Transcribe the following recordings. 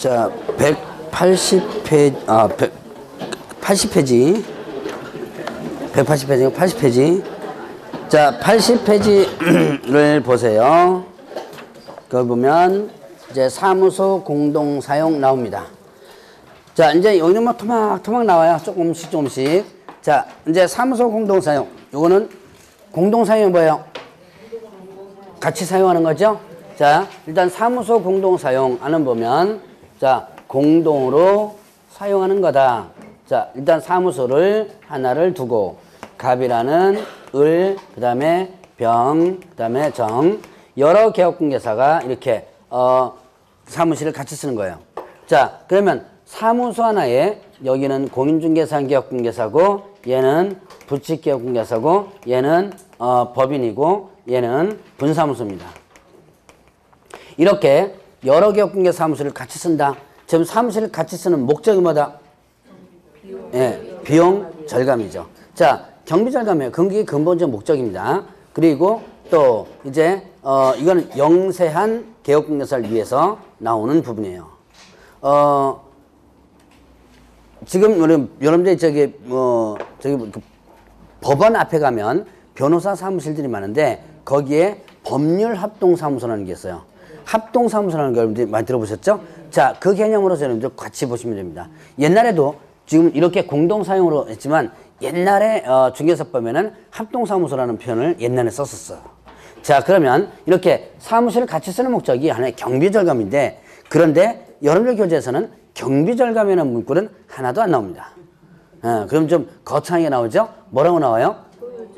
자, 180페이지, 180페이지. 180페이지, 80페이지. 자, 80페이지를 보세요. 그걸 보면, 이제 사무소 공동 사용 나옵니다. 자, 이제 여기는 뭐 토막토막 나와요. 조금씩. 자, 이제 사무소 공동 사용. 요거는 공동 사용이 뭐예요? 같이 사용하는 거죠? 자, 일단 사무소 공동 사용하는 보면, 자, 공동으로 사용하는 거다. 자, 일단 사무소를 하나를 두고, 갑이라는 을, 그 다음에 병, 그 다음에 정, 여러 개업공개사가 이렇게, 사무실을 같이 쓰는 거예요. 자, 그러면 사무소 하나에 여기는 공인중개사인 개업공개사고, 얘는 부칙개업공개사고, 얘는, 법인이고, 얘는 분사무소입니다. 이렇게 여러 개업공개 사무소를 같이 쓴다. 지금 사무실을 같이 쓰는 목적이 뭐다? 예, 비용 절감이죠. 자, 경비 절감이에요. 그게 근본적 목적입니다. 그리고 또 이제 이거는 영세한 개업공개사를 위해서 나오는 부분이에요. 지금 여러분들 저기 그 법원 앞에 가면 변호사 사무실들이 많은데 거기에 법률합동사무소라는 게 있어요. 합동사무소라는 걸 여러분들이 많이 들어보셨죠? 자, 그 개념으로 여러분들 같이 보시면 됩니다. 옛날에도 지금 이렇게 공동사용으로 했지만 옛날에 중개사법에는 합동사무소라는 표현을 옛날에 썼었어요. 자, 그러면 이렇게 사무실을 같이 쓰는 목적이 하나의 경비절감인데, 그런데 여러분들 교재에서는 경비절감이라는 문구는 하나도 안 나옵니다. 그럼 좀 거창하게 나오죠? 뭐라고 나와요?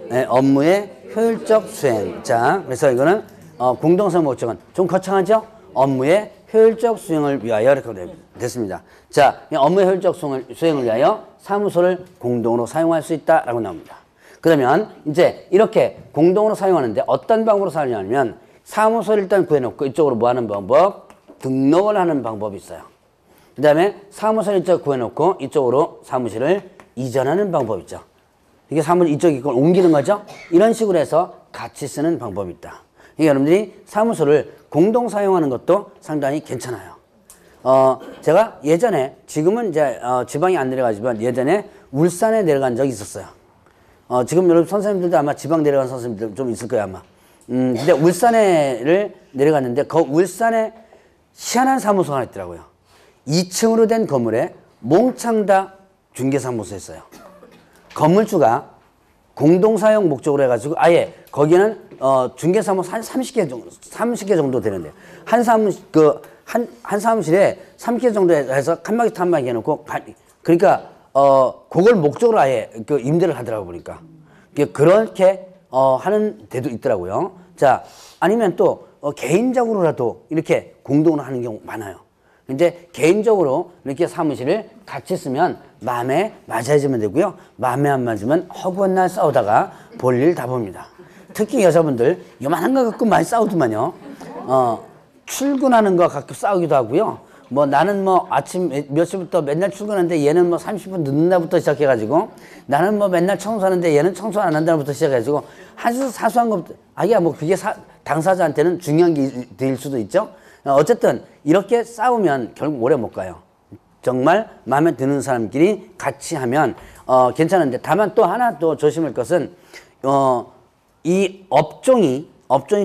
네, 업무의 효율적 수행. 자, 그래서 이거는 공동사용 목적은 좀 거창하죠? 업무의 효율적 수행을 위하여 이렇게 됐습니다. 자, 업무의 효율적 수행을 위하여 사무소를 공동으로 사용할 수 있다라고 나옵니다. 그러면 이제 이렇게 공동으로 사용하는데 어떤 방법으로 사용하냐면, 사무소를 일단 구해놓고 이쪽으로 뭐 하는 방법? 등록을 하는 방법이 있어요. 그 다음에 사무소를 이쪽 구해놓고 이쪽으로 사무실을 이전하는 방법이 있죠. 이게 사무실 이쪽에 이걸 옮기는 거죠. 이런 식으로 해서 같이 쓰는 방법이 있다. 이게 여러분들이 사무소를 공동 사용하는 것도 상당히 괜찮아요. 제가 예전에, 지금은 이제 지방이 안 내려가지만 예전에 울산에 내려간 적이 있었어요. 지금 여러분 선생님들도 아마 지방 내려간 선생님들 좀 있을 거예요, 아마. 근데 울산에를 내려갔는데 그 울산에 희한한 사무소가 하나 있더라고요. 2층으로 된 건물에 몽창 다 중개사무소였어요. 건물주가 공동사용 목적으로 해가지고 아예 거기는 중개사무소 한 30개 정도 되는데, 한 사무실에 30개 정도 해서 칸막이 해놓고, 그러니까 그걸 목적으로 아예 그 임대를 하더라고 보니까. 그렇게 하는 데도 있더라고요. 자, 아니면 또 개인적으로라도 이렇게 공동으로 하는 경우 많아요. 근데 개인적으로 이렇게 사무실을 같이 쓰면 마음에 맞아야지면 되고요. 마음에 안 맞으면 허구한 날 싸우다가 볼일 다 봅니다. 특히 여자분들 요만한 거 갖고 많이 싸우더만요. 출근하는 거 갖고 싸우기도 하고요. 뭐 나는 뭐 아침 몇 시부터 맨날 출근하는데 얘는 뭐 30분 늦는 날부터 시작해가지고, 나는 뭐 맨날 청소하는데 얘는 청소 안 한다는 날부터 시작해가지고, 아주 사소한 것부터, 뭐 그게 당사자한테는 중요한 게 될 수도 있죠. 어쨌든 이렇게 싸우면 결국 오래 못 가요. 정말 마음에 드는 사람끼리 같이 하면 괜찮은데, 다만 또 하나 또 조심할 것은 이 업종이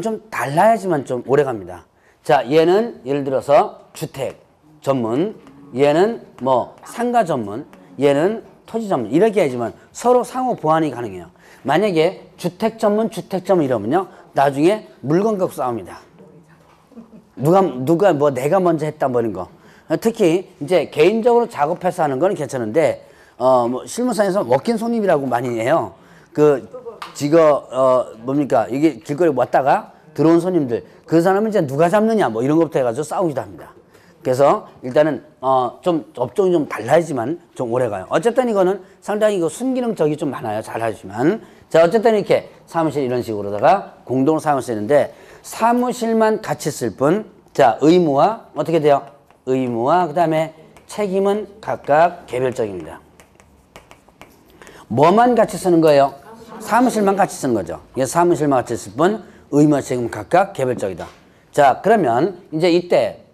좀 달라야지만 좀 오래 갑니다. 자, 얘는 예를 들어서 주택 전문, 얘는 뭐 상가 전문, 얘는 토지 전문, 이렇게 해야지만 서로 상호 보완이 가능해요. 만약에 주택 전문 이러면요, 나중에 물건 갖고 싸웁니다. 누가 뭐 내가 먼저 했다 뭐 이런 거. 특히 이제 개인적으로 작업해서 하는 거는 괜찮은데, 뭐 실무상에서 워킹 손님이라고 많이 해요. 뭡니까, 이게 길거리 왔다가 들어온 손님들, 그 사람은 이제 누가 잡느냐 뭐 이런 것부터 해가지고 싸우기도 합니다. 그래서 일단은 좀 업종이 좀 달라야지만 좀 오래 가요. 어쨌든 이거는 상당히 이거 순기능적이 좀 많아요. 잘 하시면. 자, 어쨌든 이렇게 사무실 이런 식으로다가 공동으로 사용을 쓰는데, 사무실만 같이 쓸 뿐, 자, 의무와 어떻게 돼요? 의무와 그 다음에 책임은 각각 개별적입니다. 뭐만 같이 쓰는 거예요? 사무실만 같이 쓰는 거죠. 사무실만 같이 쓸 뿐, 의무와 책임은 각각 개별적이다. 자, 그러면 이제 이때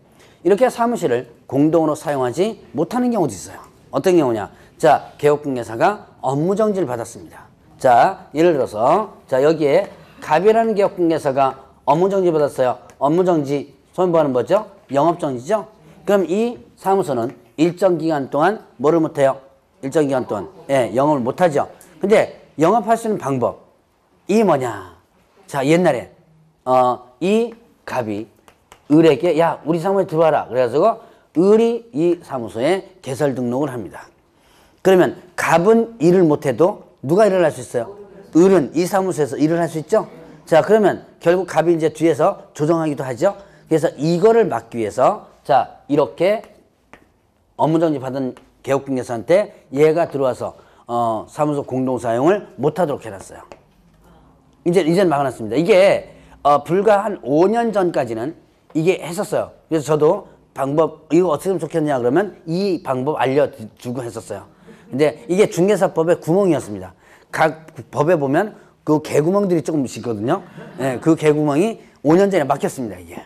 이렇게 사무실을 공동으로 사용하지 못하는 경우도 있어요. 어떤 경우냐? 자, 개업공개사가 업무정지를 받았습니다. 자, 예를 들어서 자 여기에 갑이라는 개업공개사가 업무정지 받았어요. 업무정지 선포하는 뭐죠? 영업정지죠? 그럼 이 사무소는 일정 기간 동안 뭐를 못해요? 일정 기간 동안 예, 영업을 못하죠. 근데 영업할 수 있는 방법이 뭐냐? 자, 옛날에 이 갑이 을에게 야 우리 사무소에 들어와라 그래가지고 을이 이 사무소에 개설 등록을 합니다. 그러면 갑은 일을 못해도 누가 일을 할 수 있어요? 을은 이 사무소에서 일을 할 수 있죠. 자, 그러면 결국 갑이 이제 뒤에서 조정하기도 하죠. 그래서 이거를 막기 위해서 자 이렇게 업무정지 받은 개업공개사한테 얘가 들어와서 사무소 공동사용을 못하도록 해놨어요. 이제는 막아놨습니다. 이게 불과 한 5년 전까지는 이게 했었어요. 그래서 저도 방법 이거 어떻게 하면 좋겠냐 그러면 이 방법 알려주고 했었어요. 근데 이게 중개사법의 구멍이었습니다. 각 법에 보면 그 개구멍들이 조금씩 있거든요. 네, 그 개구멍이 5년 전에 막혔습니다. 이게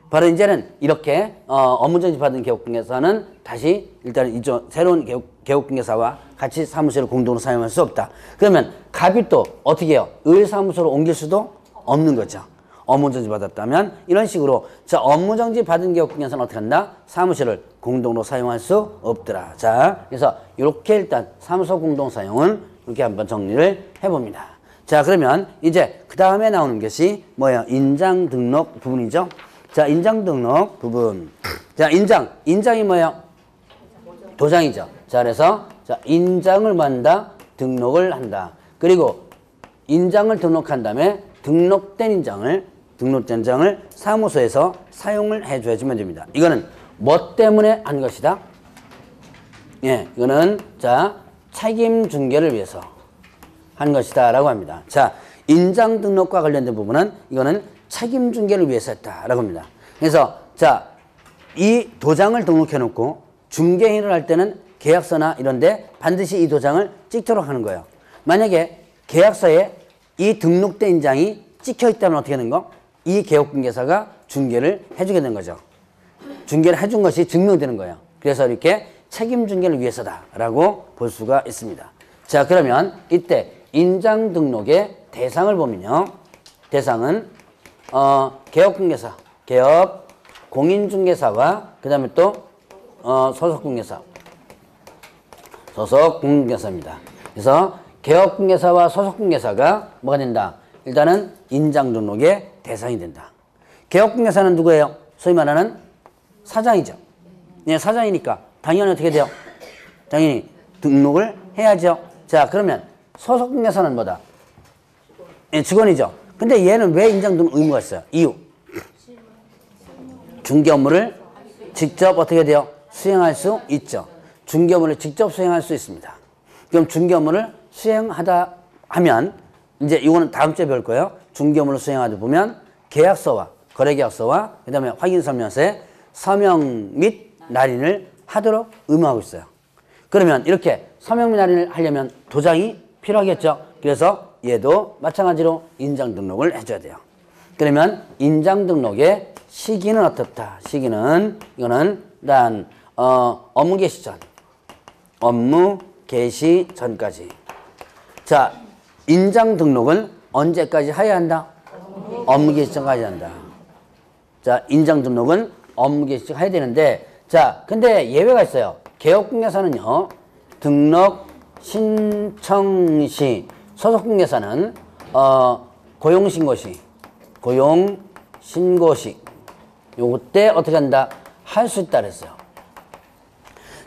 바로 이제는 이렇게 업무정지 받은 개업공개사는 다시 일단 이쪽 새로운 개업공개사와 같이 사무실을 공동으로 사용할 수 없다. 그러면 갑이 또 어떻게 해요? 을 사무소로 옮길 수도 없는 거죠. 업무정지 받았다면 이런 식으로 자 업무정지 받은 개업공개사는 어떻게 한다? 사무실을 공동으로 사용할 수 없더라. 자 그래서 이렇게 일단 사무소 공동사용은 이렇게 한번 정리를 해봅니다. 자 그러면 이제 그 다음에 나오는 것이 뭐예요? 인장 등록 부분이죠. 자 인장 등록 부분. 자 인장이 뭐예요? 도장이죠. 자 그래서 자 인장을 만다 등록을 한다. 그리고 인장을 등록한 다음에 등록된 인장을 사무소에서 사용을 해줘야지만 됩니다. 이거는 뭐 때문에 한 것이다? 예, 이거는 자 책임 중개를 위해서 한 것이다라고 합니다. 자, 인장 등록과 관련된 부분은 이거는 책임 중개를 위해서 했다라고 합니다. 그래서 자, 이 도장을 등록해 놓고 중개 행위를 할 때는 계약서나 이런데 반드시 이 도장을 찍도록 하는 거예요. 만약에 계약서에 이 등록된 인장이 찍혀 있다면 어떻게 되는 거? 이 개업공개사가 중개를 해주게 된 거죠. 중개를 해준 것이 증명되는 거예요. 그래서 이렇게 책임 중개를 위해서다라고 볼 수가 있습니다. 자, 그러면 이때 인장 등록의 대상을 보면요. 대상은 개업공개사, 개업 공인중개사와 그 다음에 또 소속공개사, 소속공개사입니다. 그래서 개업공개사와 소속공개사가 뭐가 된다? 일단은 인장 등록의 대상이 된다. 개업공개사는 누구예요? 소위 말하는 사장이죠. 네, 사장이니까 당연히 어떻게 돼요? 당연히 등록을 해야죠. 자, 그러면 소속공개사는 뭐다? 네, 직원이죠. 근데 얘는 왜 인장 등록 의무가 있어요? 이유. 중개 업무를 직접 어떻게 돼요? 수행할 수 있죠. 중개 업무를 직접 수행할 수 있습니다. 그럼 중개 업무를 수행하다 하면 이제 이거는 다음 주에 배울 거예요. 중개 업무를 수행하다 보면 계약서와 거래계약서와 그 다음에 확인설명서에 서명 및 날인을 하도록 의무하고 있어요. 그러면 이렇게 서명 및 날인을 하려면 도장이 필요하겠죠. 그래서 얘도 마찬가지로 인장 등록을 해줘야 돼요. 그러면 인장 등록의 시기는 어떻다? 시기는 이거는 일단 업무 개시 전, 업무 개시 전까지. 자, 인장 등록은 언제까지 해야 한다? 업무 개시 전까지 한다. 자, 인장 등록은 업무 개시 전 해야 되는데, 자, 근데 예외가 있어요. 개업공개사는요, 등록 신청 시, 소속공개사는 고용신고시, 고용신고시, 요때 어떻게 한다? 할 수 있다 그랬어요.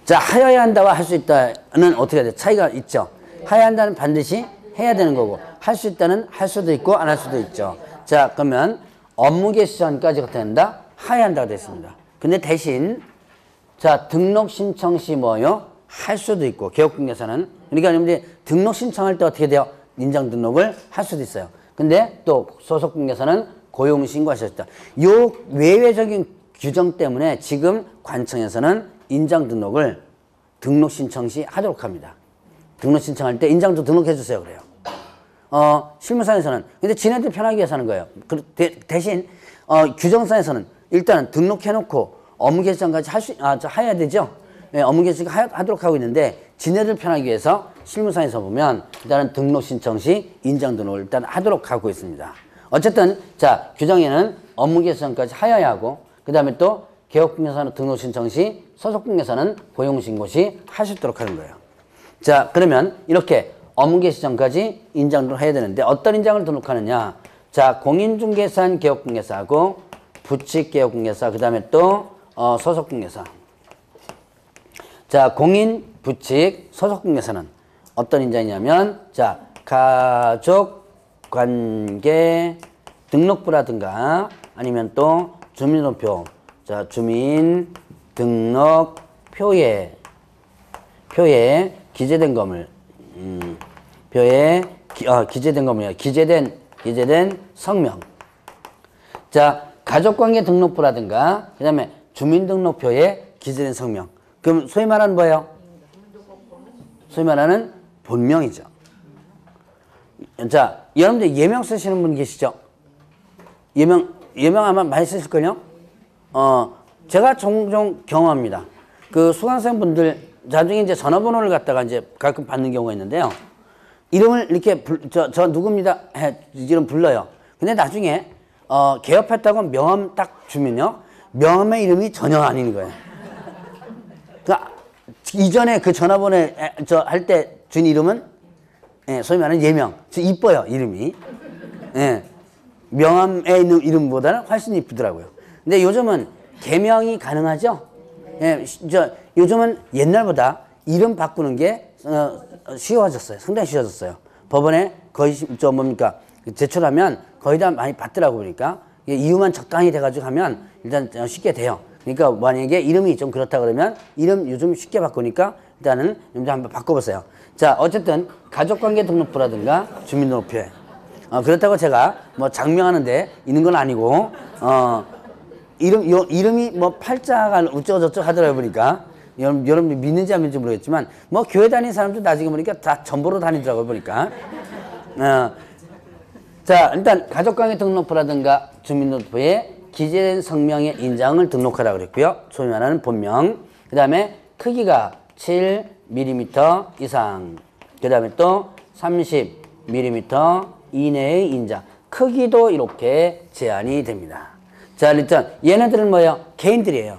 자, 하여야 한다와 할 수 있다는 어떻게 해야 돼? 차이가 있죠. 하여야 한다는 반드시 해야 되는 거고, 할 수 있다는 할 수도 있고 안 할 수도 있죠. 자, 그러면 업무 개시 전까지 어떻게 한다? 하여야 한다고 됐습니다. 근데 대신 자, 등록 신청 시 뭐요? 할 수도 있고, 개업공개사는 그러니까 이제 등록 신청할 때 어떻게 돼요? 인장 등록을 할 수도 있어요. 근데 또 소속공개사는 고용신고하셨다. 요 외외적인 규정 때문에 지금 관청에서는 인장 등록을 등록 신청 시 하도록 합니다. 등록 신청할 때 인장도 등록해 주세요 그래요. 실무상에서는 근데 지네들이 편하게 위해서 하는 거예요. 대신 규정상에서는 일단은 등록해 놓고 업무개시장까지 해야 되죠. 예, 업무개시 하도록 하고 있는데 지네들 편하기 위해서 실무상에서 보면 일단은 등록 신청 시 인장 등록을 일단 하도록 하고 있습니다. 어쨌든 자 규정에는 업무개시장까지 하여야 하고 그 다음에 또 개업공개사는 등록 신청 시 소속공개사는 고용신고 시 하시도록 하는 거예요. 자 그러면 이렇게 업무개시장까지 인장 등록을 해야 되는데 어떤 인장을 등록하느냐. 자 공인중개사는 개업공개사하고 부칙개업공개사 그 다음에 또 소속공개사. 자 공인, 부칙, 소속공개사는 어떤 인장이냐면 자 가족관계 등록부라든가 아니면 또 주민등록표 자 주민등록표에 기재된 건물 기재된 건물이야. 기재된 성명. 자 가족관계 등록부라든가 그 다음에 주민등록표에 기재된 성명. 그럼 소위 말하는 뭐예요? 소위 말하는 본명이죠. 자, 여러분들 예명 쓰시는 분 계시죠? 예명 아마 많이 쓰실걸요? 제가 종종 경험합니다. 그 수강생분들 나중에 이제 전화번호를 갖다가 이제 가끔 받는 경우가 있는데요. 이름을 이렇게 저 누굽니다. 이름 불러요. 근데 나중에 개업했다고 명함 딱 주면요. 명함의 이름이 전혀 아닌 거예요. 그러니까 이전에 그 전화번호 할 때 준 이름은 소위 말하는 예명. 이뻐요 이름이. 예. 명함에 있는 이름보다는 훨씬 이쁘더라고요. 근데 요즘은 개명이 가능하죠. 예. 요즘은 옛날보다 이름 바꾸는 게 쉬워졌어요. 상당히 쉬워졌어요. 법원에 거의 뭡니까 제출하면 거의 다 많이 받더라고 보니까 이유만 적당히 돼가지고 하면 일단 쉽게 돼요. 그러니까 만약에 이름이 좀 그렇다 그러면 이름 요즘 쉽게 바꾸니까 일단은 한번 바꿔보세요. 자 어쨌든 가족관계 등록부라든가 주민등록표에 그렇다고 제가 뭐 장명하는데 있는 건 아니고 이름이 뭐 팔자가 어쩌고저쩌고 하더라고 보니까 여러분이 믿는지 안 믿는지 모르겠지만 뭐 교회 다니는 사람들 나중에 보니까 다 전보로 다니더라고 보니까 자 일단 가족관계 등록부라든가 주민등록부에 기재된 성명의 인장을 등록하라고 그랬고요. 소위 말하는 본명. 그 다음에 크기가 7mm 이상. 그 다음에 또 30mm 이내의 인장. 크기도 이렇게 제한이 됩니다. 자, 일단 얘네들은 뭐예요? 개인들이에요.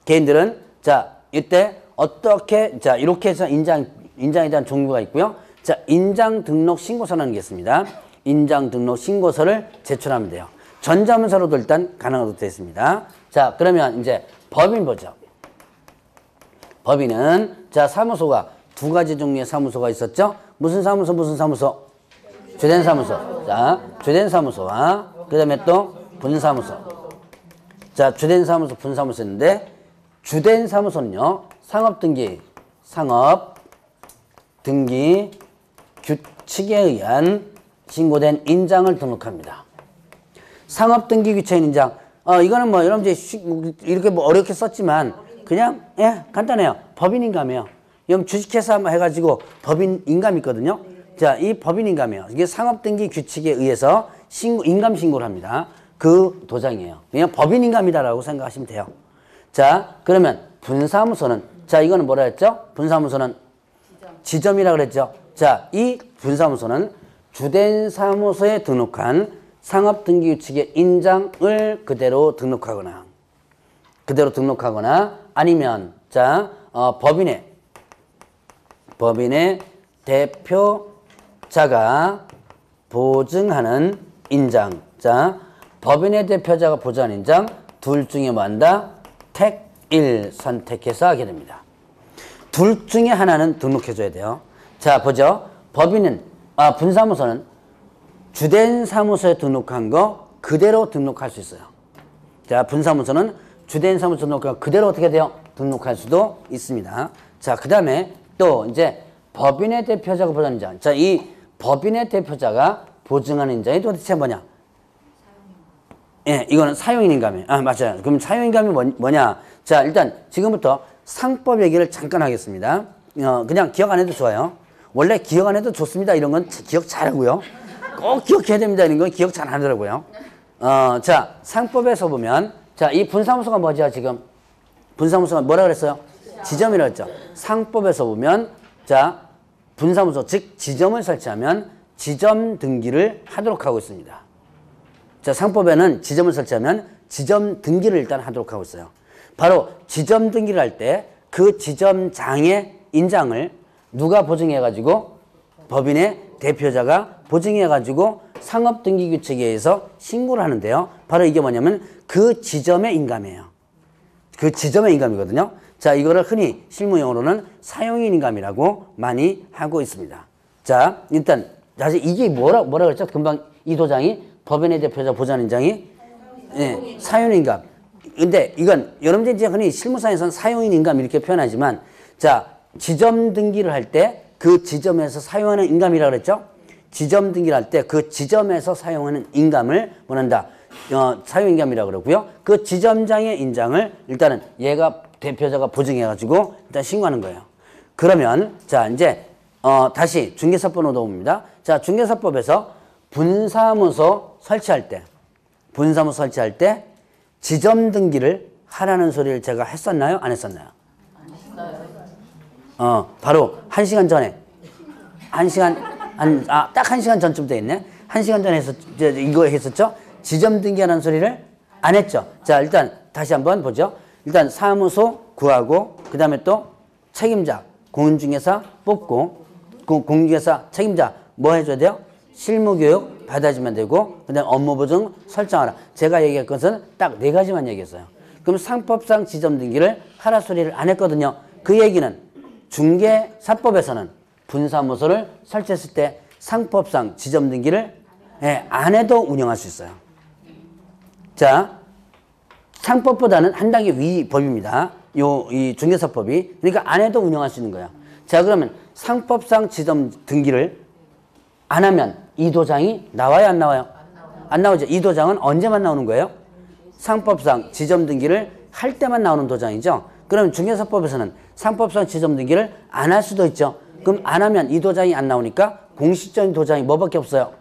개인들은 자, 이때 어떻게 자, 이렇게 해서 인장에 대한 종류가 있고요. 자, 인장 등록 신고서라는 게 있습니다. 인장 등록 신고서를 제출하면 돼요. 전자문서로도 일단 가능하도록 되어 있습니다. 자, 그러면 이제 법인 보죠. 법인은 자, 사무소가 두 가지 종류의 사무소가 있었죠. 무슨 사무소, 무슨 사무소? 주된 사무소. 자, 주된 사무소와 그 다음에 또 분사무소. 자, 주된 사무소, 분사무소 있는데 주된 사무소는요. 상업등기 규칙에 의한 신고된 인장을 등록합니다. 상업등기 규칙 인장. 이거는 뭐 여러분들 이렇게 뭐 어렵게 썼지만 그냥 간단해요. 법인인감이에요. 여러분 주식회사 해가지고 법인인감 있거든요. 자, 이 법인인감이에요. 이게 상업등기 규칙에 의해서 인감신고를 합니다. 그 도장이에요. 그냥 법인인감이다라고 생각하시면 돼요. 자, 그러면 분사무소는 자, 이거는 뭐라 했죠? 분사무소는 지점이라고 그랬죠. 자, 이 분사무소는 주된 사무소에 등록한 상업등기규칙의 인장을 그대로 등록하거나 아니면 자 법인의 대표자가 보증하는 인장. 자 법인의 대표자가 보증하는 인장 둘 중에 뭐한다? 택1 선택해서 하게 됩니다. 둘 중에 하나는 등록해줘야 돼요. 자 보죠. 분사무소는 주된 사무소에 등록한 거 그대로 등록할 수 있어요. 자, 분사무소는 주된 사무소 등록한 거 그대로 어떻게 돼요? 등록할 수도 있습니다. 자, 그 다음에 또 이제 법인의 대표자가 보증하는 인장. 자, 이 법인의 대표자가 보증하는 인장이 도대체 뭐냐? 예, 이거는 사용인감이에요. 맞아요. 그럼 사용인감이 뭐냐? 자, 일단 지금부터 상법 얘기를 잠깐 하겠습니다. 그냥 기억 안 해도 좋아요. 원래 기억 안 해도 좋습니다. 이런 건 기억 잘하고요. 꼭 기억해야 됩니다. 이런 건 기억 잘 안 하더라고요. 자, 상법에서 보면, 자, 이 분사무소가 뭐죠, 지금? 분사무소가 뭐라 그랬어요? 지점이라고 했죠. 상법에서 보면 자 분사무소 즉 지점을 설치하면 지점 등기를 하도록 하고 있습니다. 자 상법에는 지점을 설치하면 지점 등기를 일단 하도록 하고 있어요. 바로 지점 등기를 할 때 그 지점장의 인장을 누가 보증해가지고 법인의 대표자가 보증해가지고 상업등기규칙에 의해서 신고를 하는데요. 바로 이게 뭐냐면 그 지점의 인감이에요. 그 지점의 인감이거든요. 자, 이거를 흔히 실무용어로는 사용인 인감이라고 많이 하고 있습니다. 자, 일단 사실 이게 뭐라 그랬죠? 금방 이 도장이 법인의 대표자 보장인장이 네, 사용인 인감. 근데 이건 여러분들이 이제 흔히 실무상에서는 사용인 인감 이렇게 표현하지만 자, 지점 등기를 할 때 그 지점에서 사용하는 인감이라고 그랬죠? 지점 등기를 할 때 그 지점에서 사용하는 인감을 원한다. 사용인감이라고 그러고요. 그 지점장의 인장을 일단은 얘가 대표자가 보증해가지고 일단 신고하는 거예요. 그러면 자 이제 다시 중개사법 노동입니다. 자 중개사법에서 분사무소 설치할 때 지점 등기를 하라는 소리를 제가 했었나요? 안 했었나요? 바로 1시간 전에 딱 1시간 전쯤 돼 있네. 1시간 전에 이거 했었죠? 지점 등기하는 소리를 안 했죠. 자, 일단 다시 한번 보죠. 일단 사무소 구하고 그 다음에 또 책임자, 공인중개사 뽑고 공인중개사 책임자 뭐 해줘야 돼요? 실무교육 받아주면 되고 그 다음에 업무보증 설정하라. 제가 얘기할 것은 딱 4가지만 얘기했어요. 그럼 상법상 지점 등기를 하라 소리를 안 했거든요. 그 얘기는 중개사법에서는 분사무소를 설치했을 때 상법상 지점 등기를 안 해도 운영할 수 있어요. 자, 상법보다는 한 단계 위 법입니다. 이 중개사법이. 그러니까 안 해도 운영할 수 있는 거야. 자, 그러면 상법상 지점 등기를 안 하면 이 도장이 나와요, 안 나와요? 안 나오죠. 이 도장은 언제만 나오는 거예요? 상법상 지점 등기를 할 때만 나오는 도장이죠. 그럼 중개사법에서는 상법상 지점 등기를 안 할 수도 있죠. 그럼 안 하면 이 도장이 안 나오니까 공식적인 도장이 뭐밖에 없어요?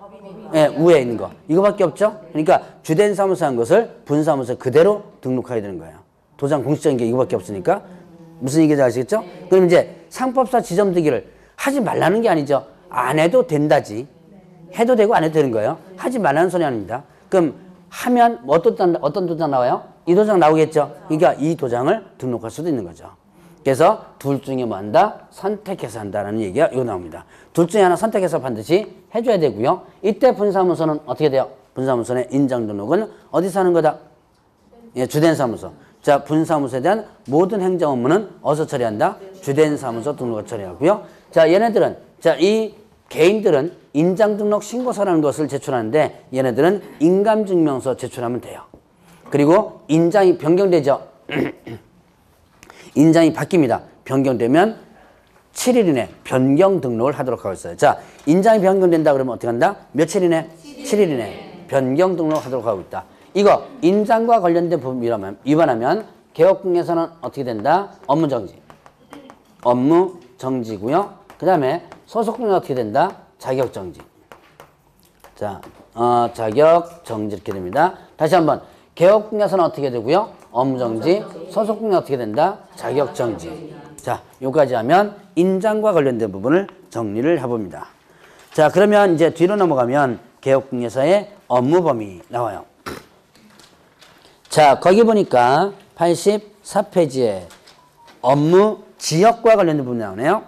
예, 위에 있는 거. 이거밖에 없죠? 그러니까 주된 사무소 한 것을 분사무소에 그대로 등록하게 되는 거예요. 도장 공식적인 게 이거밖에 없으니까. 무슨 얘기인지 아시겠죠? 그럼 이제 상법상 지점 등기를 하지 말라는 게 아니죠. 안 해도 된다지. 해도 되고 안 해도 되는 거예요. 하지 말라는 소리 아닙니다. 그럼 하면 어떤 도장 나와요? 이 도장 나오겠죠? 그러니까 이 도장을 등록할 수도 있는 거죠. 그래서 둘 중에 뭐 한다? 선택해서 한다라는 얘기가 이거 나옵니다. 둘 중에 하나 선택해서 반드시 해줘야 되고요. 이때 분사무소는 어떻게 돼요? 분사무소의 인장 등록은 어디서 하는 거다? 예, 주된 사무소. 자, 분사무소에 대한 모든 행정 업무는 어디서 처리한다? 주된 사무소 등록을 처리하고요. 자, 얘네들은 이 개인들은 인장 등록 신고서라는 것을 제출하는데 얘네들은 인감증명서 제출하면 돼요. 그리고 인장이 변경되죠. 인장이 바뀝니다. 변경되면 7일 이내 변경 등록을 하도록 하고 있어요. 자, 인장이 변경된다 그러면 어떻게 한다? 며칠 이내? 7일 이내 변경 등록을 하도록 하고 있다. 이거 인장과 관련된 부분 위반하면 개업공에서는 어떻게 된다? 업무정지. 업무정지고요. 그 다음에 소속공은 어떻게 된다? 자격정지. 자, 자격정지 이렇게 됩니다. 다시 한번 개업공에서는 어떻게 되고요? 업무정지. 소속공은 어떻게 된다? 자격정지. 자, 요까지 하면 인장과 관련된 부분을 정리를 해봅니다. 자, 그러면 이제 뒤로 넘어가면 개업공에서의 업무범위 나와요. 자, 거기 보니까 84페이지에 업무 지역과 관련된 부분이 나오네요.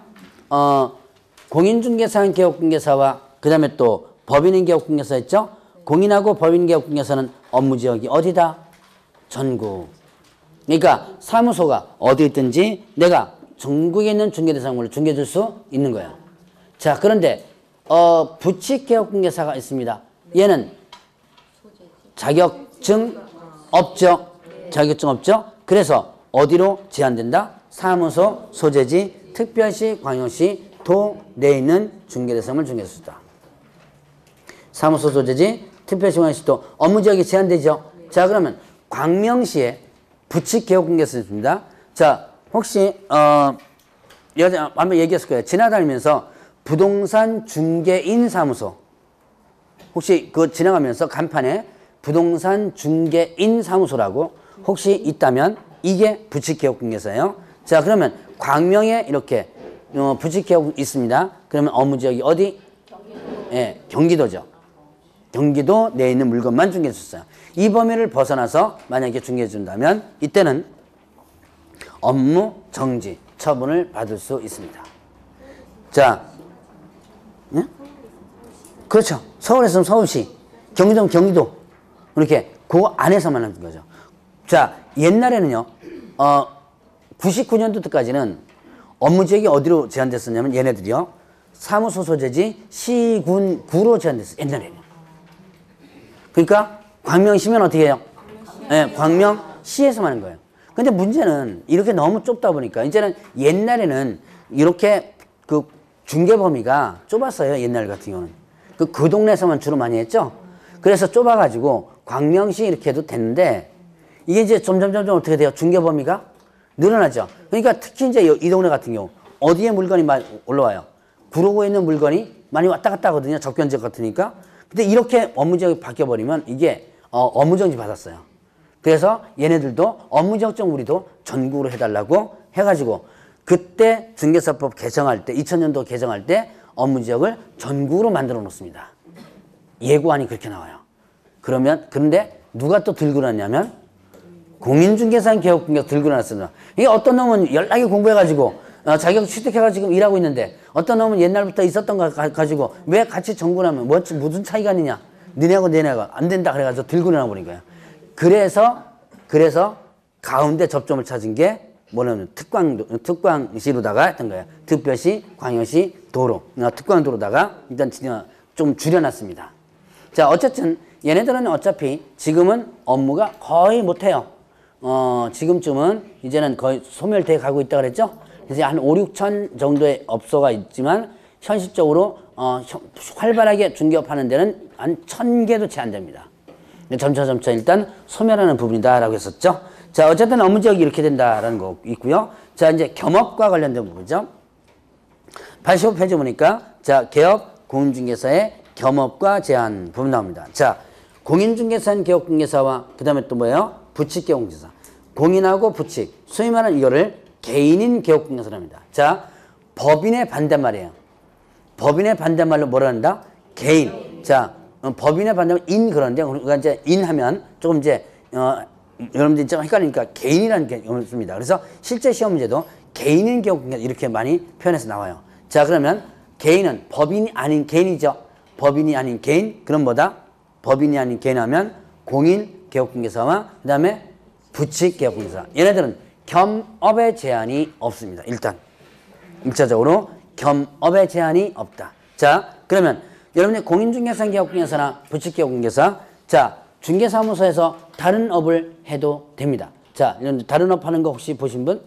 공인중개사인 개업공개사와 그 다음에 또 법인인 개업공개사 있죠? 공인하고 법인 개업공개사는 업무지역이 어디다? 전국. 그러니까 사무소가 어디 있든지 내가 전국에 있는 중개대상물을 중개해 줄 수 있는 거야. 자, 그런데 부칙 개업공개사가 있습니다. 얘는 자격증 없죠. 자격증 없죠. 그래서 어디로 제한된다? 사무소, 소재지, 특별시, 광역시, 도 내에 있는 중개대상물 중개할 수 있다. 사무소, 소재지, 특별시, 광역시, 도 업무지역이 제한되죠. 자, 그러면 광명시에 부칙 개업공개사 있습니다. 자, 혹시 한번 얘기했을 거예요. 지나다니면서 부동산 중개인 사무소 혹시 그거 지나가면서 간판에 부동산 중개인 사무소라고 혹시 있다면 이게 부칙개혁공개서예요. 자, 그러면 광명에 이렇게 부칙개혁 있습니다. 그러면 업무 지역이 어디? 예, 경기도죠. 경기도 내에 있는 물건만 중개해 줬어요. 이 범위를 벗어나서 만약에 중개해 준다면 이때는 업무 정지 처분을 받을 수 있습니다. 자, 예? 그렇죠. 서울에서는 서울시, 경기도는 경기도 이렇게 그 안에서만 하는 거죠. 자, 옛날에는요. 99년도 때까지는 업무 지역이 어디로 제한됐었냐면 얘네들이요. 사무소 소재지 시군 구로 제한됐어요. 옛날에는. 그러니까 광명시면 어떻게 해요? 네, 광명시에서만 하는 거예요. 근데 문제는 이렇게 너무 좁다 보니까 이제는 옛날에는 이렇게 그 중개 범위가 좁았어요. 옛날 같은 경우는. 그 동네에서만 주로 많이 했죠. 그래서 좁아가지고 광명시 이렇게 해도 됐는데 이게 이제 점점 어떻게 돼요? 중개 범위가 늘어나죠. 그러니까 특히 이제 이 동네 같은 경우 어디에 물건이 많이 올라와요? 구로구에 있는 물건이 많이 왔다 갔다 하거든요. 접견 지역 같으니까. 근데 이렇게 업무 지역이 바뀌어버리면 이게 업무 정지 받았어요. 그래서 얘네들도 업무 지역적 우리도 전국으로 해달라고 해가지고 그때 중개사법 개정할 때 2000년도 개정할 때 업무 지역을 전국으로 만들어 놓습니다. 예고안이 그렇게 나와요. 그런데 누가 또 들고 났냐면 공인중개사인 개혁공개가 들고 났습니다. 이게 어떤 놈은 연락이 공부해가지고 자격 취득해가지고 일하고 있는데 어떤 놈은 옛날부터 있었던 거 가지고 왜 같이 전구하면 무슨 차이가 있느냐? 너네하고 내내가 안 된다 그래가지고 들고 나와버린 거예요. 그래서 가운데 접점을 찾은 게 뭐냐면 특광시로다가 했던 거예요. 특별시, 광역시, 도로, 특광도로다가 일단 좀 줄여놨습니다. 자, 어쨌든 얘네들은 어차피 지금은 업무가 거의 못해요. 지금쯤은 이제는 거의 소멸돼 가고 있다 그랬죠? 그래서 한 5, 6천 정도의 업소가 있지만 현실적으로 활발하게 중개업하는 데는 한 1000개도 채 안 됩니다. 점차 일단 소멸하는 부분이다라고 했었죠. 자, 어쨌든 업무 지역이 이렇게 된다라는 거 있고요. 자, 이제 겸업과 관련된 부분이죠. 85페이지 보니까 자, 개업 공인중개사의 겸업과 제한 부분 나옵니다. 자, 공인중개사인 개업공개사와 그 다음에 또 뭐예요? 부칙개업공개사. 공인하고 부칙. 소위 말하는 이거를 개인인 개업공개사랍니다. 자, 법인의 반대말이에요. 법인의 반대말로 뭐라 한다? 개인. 자, 법인의 반대말 인 그런데 우리가 이제 인하면 조금 이제 여러분들이 좀 헷갈리니까 개인이라는 게 없습니다. 그래서 실제 시험 문제도 개인인 개업공개사 이렇게 많이 표현해서 나와요. 자, 그러면 개인은 법인이 아닌 개인이죠. 법인이 아닌 개인. 그럼 뭐다? 법인이 아닌 개인 하면 공인 개업공개사와 그 다음에 부칙 개업공개사. 얘네들은 겸업의 제한이 없습니다. 일단 1차적으로 겸업의 제한이 없다. 자, 그러면 여러분이 공인중개사 개업공개사나 부칙 개업공개사, 자, 중개사무소에서 다른 업을 해도 됩니다. 자, 이런 다른 업 하는 거 혹시 보신 분?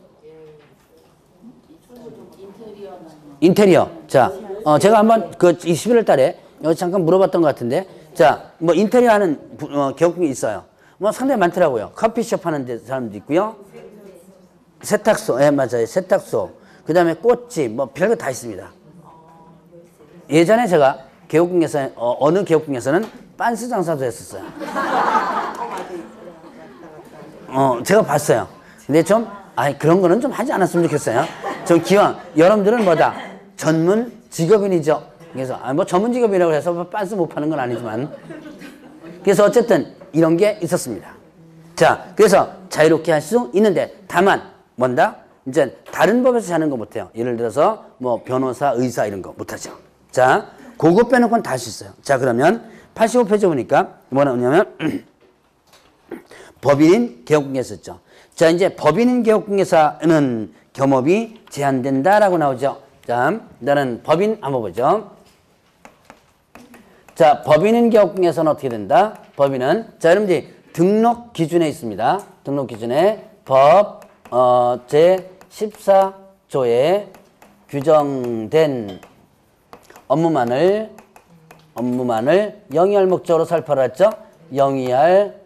인테리어. 자, 제가 한번 그 11월 달에 여기 잠깐 물어봤던 것 같은데, 자, 뭐 인테리어 하는 개업공개 있어요. 뭐 상당히 많더라고요. 커피숍 하는 데 사람도 있고요. 세탁소, 예, 맞아요. 세탁소. 그 다음에 꽃집, 뭐 별거 다 있습니다. 예전에 제가 개업공개사, 어느 개업공개사는 빤스 장사도 했었어요. 제가 봤어요. 근데 좀, 그런 거는 좀 하지 않았으면 좋겠어요. 좀 기왕, 여러분들은 뭐다? 전문 직업인이죠. 그래서, 뭐 전문 직업이라고 해서 뭐 빤스 못 파는 건 아니지만. 그래서 어쨌든 이런 게 있었습니다. 자, 그래서 자유롭게 할 수 있는데, 다만, 뭔다? 이제 다른 법에서 하는 거 못해요. 예를 들어서 뭐 변호사, 의사 이런 거 못하죠. 자, 그거 빼놓고는 다 할 수 있어요. 자, 그러면 85페이지 보니까 뭐 나오냐면 법인인 개업공개사 있죠. 자, 이제 법인인 개업공개사는 겸업이 제한된다라고 나오죠. 자, 일단은 법인 한번 보죠. 자, 법인인 개업공개사는 어떻게 된다? 법인은 자, 여러분들이 등록 기준에 있습니다. 등록 기준에 법 제14조에 규정된 업무만을 영위할 목적으로 살펴라 했죠? 영위할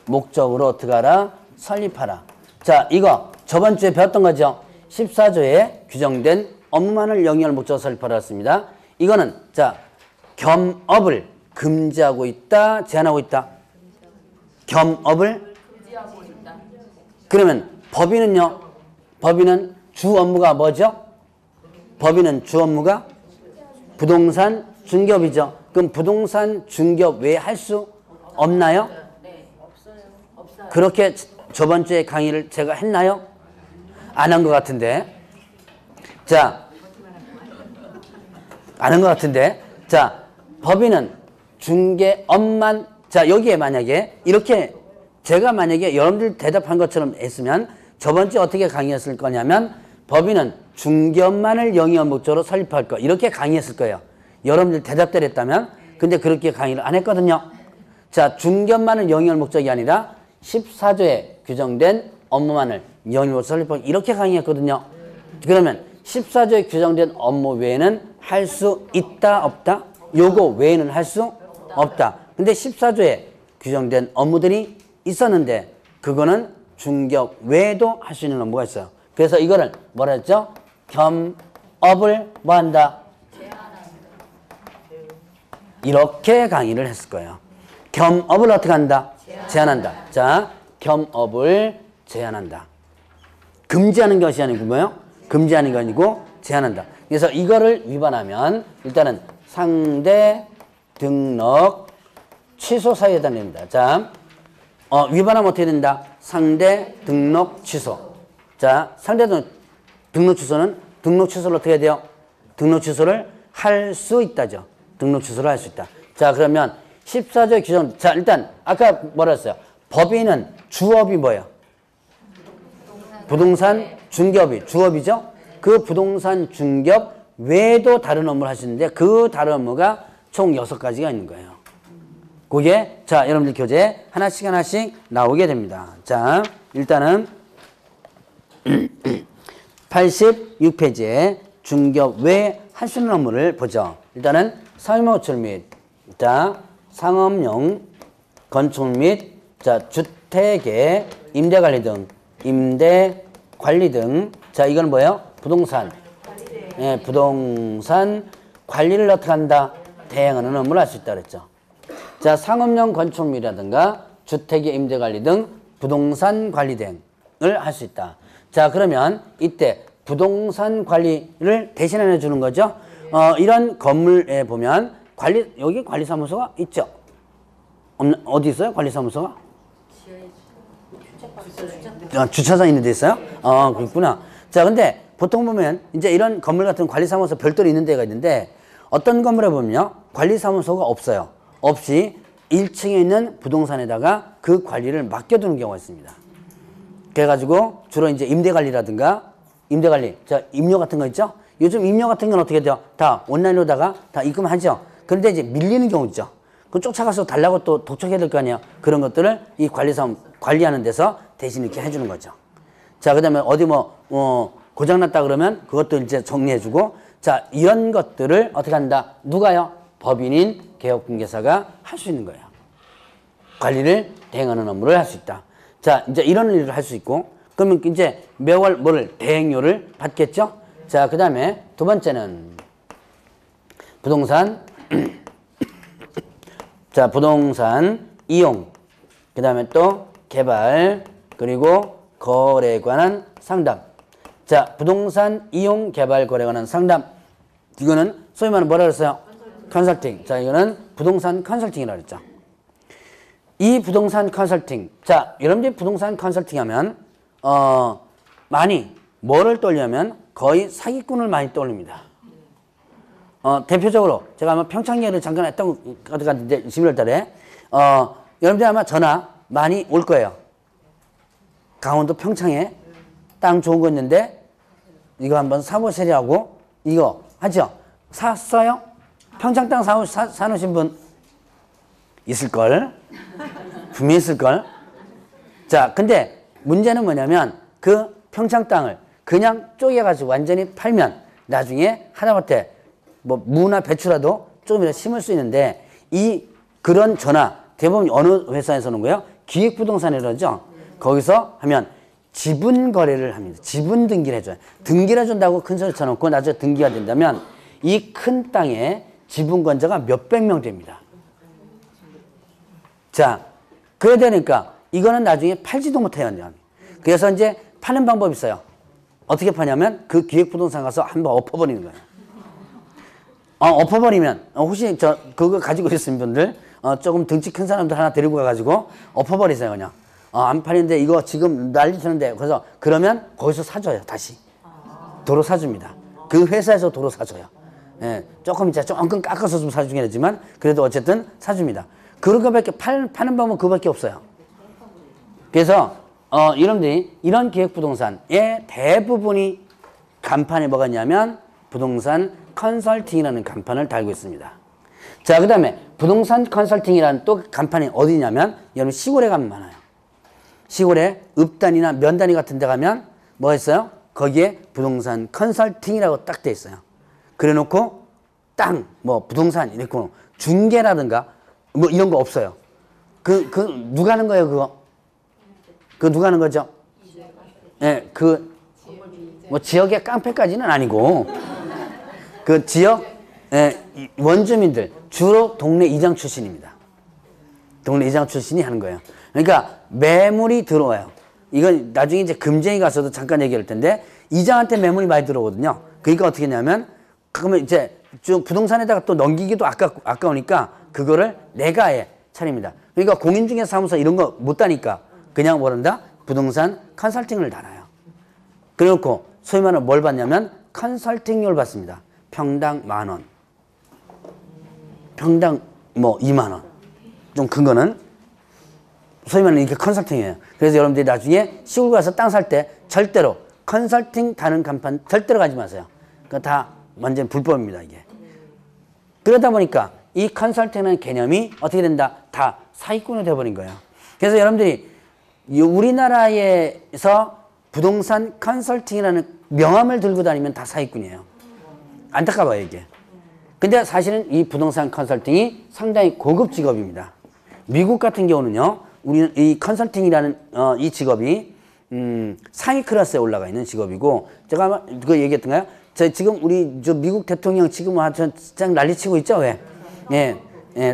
목적으로 어떻게 하라? 설립하라. 자, 이거 저번 주에 배웠던 거죠? 14조에 규정된 업무만을 영위할 목적으로 설립하라 했습니다. 이거는 자, 겸업을 금지하고 있다, 제한하고 있다? 겸업을 그러면 법인은요? 법인은 주 업무가 뭐죠? 법인은 주 업무가 부동산 중개업이죠. 그럼 부동산 중개업 외에 할 수 없나요? 네, 없어요. 그렇게 저번 주에 강의를 제가 했나요? 안 한 것 같은데. 자, 안 한 것 같은데. 자, 법인은 중개업만, 자, 여기에 만약에 이렇게 제가 만약에 여러분들 대답한 것처럼 했으면 저번 주에 어떻게 강의했을 거냐면 법인은 중개업만을 영위한 목적으로 설립할 거. 이렇게 강의했을 거예요. 여러분들 대답대로 했다면. 근데 그렇게 강의를 안 했거든요. 자, 중개업만을 영위할 목적이 아니라 14조에 규정된 업무만을 영위로 설립하고 이렇게 강의했거든요. 그러면 14조에 규정된 업무 외에는 할 수 있다 없다? 요거 외에는 할 수 없다. 근데 14조에 규정된 업무들이 있었는데 그거는 중개업 외에도 할 수 있는 업무가 있어요. 그래서 이거를 뭐라 했죠? 겸업을 뭐 한다? 이렇게 강의를 했을 거예요. 겸업을 어떻게 한다? 제한한다. 자, 겸업을 제한한다. 금지하는 것이 아니고 뭐예요? 금지하는 게 아니고 제한한다. 그래서 이거를 위반하면 일단은 상대 등록 취소 사유에 해당됩니다. 자, 위반하면 어떻게 된다? 상대 등록 취소. 자, 상대 등록 취소는 등록 취소를 어떻게 해야 돼요? 등록 취소를 할 수 있다죠. 등록 취소를 할 수 있다. 자, 그러면 14조 규정. 자, 일단 아까 뭐라 했어요? 법인은 주업이 뭐예요? 부동산 중개업이 주업이죠. 그 부동산 중개업 외에도 다른 업무를 하시는데 그 다른 업무가 총 6가지가 있는 거예요. 그게 자, 여러분들 교재에 하나씩 나오게 됩니다. 자, 일단은 86페이지에 중개업 외에 할 수 있는 업무를 보죠. 일단은 상업건축 및 자, 상업용 건축 및 자, 주택의 임대관리 등 임대관리 등 자, 이건 뭐예요? 부동산. 예, 부동산 관리를 어떻게 한다? 대행하는 업무를 할 수 있다 그랬죠. 자, 상업용 건축 및이라든가 주택의 임대관리 등 부동산 관리 대행을 할 수 있다. 자, 그러면 이때 부동산 관리를 대신해 주는 거죠. 이런 건물에 보면 여기 관리사무소가 있죠. 어디 있어요? 관리사무소가? 주차장 있는 데 있어요? 그렇구나. 자, 근데 보통 보면 이제 이런 건물 같은 관리사무소 별도로 있는 데가 있는데 어떤 건물에 보면요. 관리사무소가 없어요. 없이 1층에 있는 부동산에다가 그 관리를 맡겨두는 경우가 있습니다. 그래가지고 주로 이제 임대관리라든가 임대관리, 자, 임료 같은 거 있죠? 요즘 임료 같은 건 어떻게 돼요? 다 온라인으로다가 다 입금하죠? 그런데 이제 밀리는 경우 있죠? 그럼 쫓아가서 달라고 또 도촉해야 될 거 아니에요? 그런 것들을 이 관리하는 데서 대신 이렇게 해주는 거죠. 자, 그 다음에 어디 고장났다 그러면 그것도 이제 정리해주고, 자, 이런 것들을 어떻게 한다? 누가요? 법인인 개업공개사가 할 수 있는 거예요. 관리를 대행하는 업무를 할 수 있다. 자, 이제 이런 일을 할 수 있고, 그러면 이제 매월 대행료를 받겠죠? 자, 그 다음에 두 번째는 부동산, 자, 부동산 이용, 그 다음에 또 개발, 그리고 거래에 관한 상담. 자, 부동산 이용, 개발, 거래에 관한 상담. 이거는 소위 말하는 뭐라 그랬어요? 컨설팅. 자, 이거는 부동산 컨설팅이라고 그랬죠. 이 부동산 컨설팅. 자, 여러분들이 부동산 컨설팅 하면, 많이 뭐를 떠올리냐면 거의 사기꾼을 많이 떠올립니다. 대표적으로 제가 아마 평창예를 잠깐 했던 것 같은데 11월 달에, 여러분들 아마 전화 많이 올 거예요. 강원도 평창에 땅 좋은 거 있는데 이거 한번 사보시라고 이거 하죠? 샀어요? 평창 땅 사놓으신 분 있을걸? 분명히 있을걸? 자, 근데 문제는 뭐냐면 그 평창 땅을 그냥 쪼개가지고 완전히 팔면 나중에 하다못해 뭐 무나 배추라도 조금이라도 심을 수 있는데 그런 전화 대부분 어느 회사에서 오는 거예요? 기획부동산이라고 하죠? 거기서 하면 지분 거래를 합니다. 지분 등기를 해줘요. 등기를 해준다고 큰 소리 쳐놓고 나중에 등기가 된다면 이 큰 땅에 지분권자가 몇백 명 됩니다. 자, 그래야 되니까 이거는 나중에 팔지도 못해요. 그래서 이제 파는 방법이 있어요. 어떻게 파냐면 그 기획부동산 가서 한번 엎어버리는 거예요. 엎어버리면 혹시 그거 가지고 계신 분들 조금 등치 큰 사람들 하나 데리고 가가지고 엎어버리세요 그냥. 안 팔리는데 이거 지금 난리 치는데 그래서 그러면 거기서 사줘요 다시. 도로 사줍니다. 그 회사에서 도로 사줘요. 예, 조금 깎아서 좀 사주긴 하지만 그래도 어쨌든 사줍니다. 그런 거밖에 파는 방법은 그거밖에 없어요. 그래서 여러분들이 이런 기획부동산의 대부분이 간판에 뭐가 있냐면 부동산 컨설팅이라는 간판을 달고 있습니다. 자, 그 다음에 부동산 컨설팅이라는 또 간판이 어디냐면 여러분 시골에 가면 많아요. 시골에 읍단이나 면단위 같은 데 가면 뭐 있어요? 거기에 부동산 컨설팅이라고 딱 돼 있어요. 그래 놓고 땅, 뭐 부동산 이렇게 중개라든가 뭐 이런 거 없어요. 누가 하는 거예요, 그거? 그거 누가 하는 거죠? 예, 뭐 지역의 깡패까지는 아니고 그 지역 원주민들 주로 동네 이장 출신입니다. 동네 이장 출신이 하는 거예요. 그러니까 매물이 들어와요. 이건 나중에 이제 금쟁이 가서도 잠깐 얘기할 텐데 이장한테 매물이 많이 들어오거든요. 그러니까 어떻게 하냐면 그러면 이제 좀 부동산에다가 또 넘기기도 아까우니까 그거를 내가 차립니다. 그러니까 공인중개사 사무소 이런 거 못 다니까 그냥 뭐란다? 부동산 컨설팅을 달아요. 그래놓고 소위 말하는 뭘 받냐면 컨설팅료를 받습니다. 평당 10,000원. 평당 뭐 20,000원. 좀 큰 거는 소위 말하는 이게 컨설팅이에요. 그래서 여러분들이 나중에 시골 가서 땅 살 때 절대로 컨설팅 다는 간판 절대로 가지 마세요. 그거 다 완전 불법입니다, 이게. 그러다 보니까 이 컨설팅이라는 개념이 어떻게 된다? 다 사기꾼이 되어버린 거예요. 그래서 여러분들이 우리나라에서 부동산 컨설팅이라는 명함을 들고 다니면 다 사기꾼이에요. 안타까워요, 이게. 근데 사실은 이 부동산 컨설팅이 상당히 고급 직업입니다. 미국 같은 경우는요, 우리 이 컨설팅이라는 이 직업이 상위 클래스에 올라가 있는 직업이고, 제가 아마 그거 얘기했던가요? 지금 우리 미국 대통령 지금 진짜 난리치고 있죠, 왜?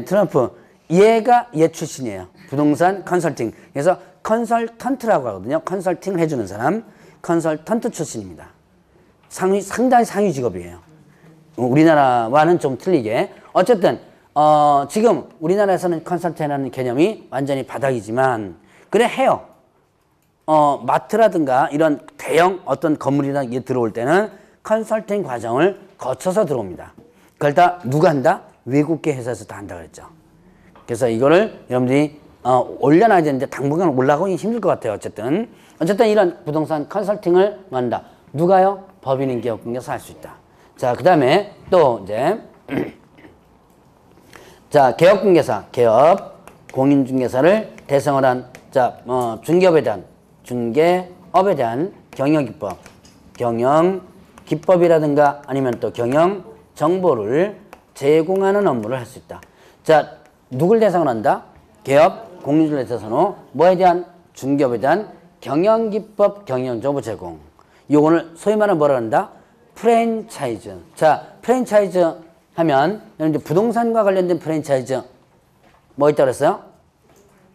트럼프. 얘가 얘 출신이에요. 부동산 컨설팅. 그래서 컨설턴트라고 하거든요. 컨설팅 해주는 사람. 컨설턴트 출신입니다. 상당히 상위 직업이에요. 우리나라와는 좀 틀리게. 어쨌든, 지금 우리나라에서는 컨설팅이라는 개념이 완전히 바닥이지만, 그래, 해요. 마트라든가 이런 대형 어떤 건물이나 이게 들어올 때는 컨설팅 과정을 거쳐서 들어옵니다. 그걸 다 누가 한다? 외국계 회사에서 다 한다 그랬죠. 그래서 이거를 여러분들이 올려놔야 되는데 당분간 올라가기 힘들 것 같아요. 어쨌든 이런 부동산 컨설팅을 한다. 누가요? 법인인 기업공개사 할 수 있다. 자, 그 다음에 또 이제 자, 개업공개사, 개업 공인중개사를 대상을 한 중개업에 대한 경영기법, 경영기법이라든가 아니면 또 경영 정보를 제공하는 업무를 할 수 있다. 자, 누굴 대상으로 한다? 개업, 공인중개사 대상으로 뭐에 대한? 중개업에 대한 경영기법, 경영정보 제공. 요거를 소위 말하는 뭐라 한다? 프랜차이즈. 자, 프랜차이즈 하면 이제 부동산과 관련된 프랜차이즈 뭐 있다고 그랬어요?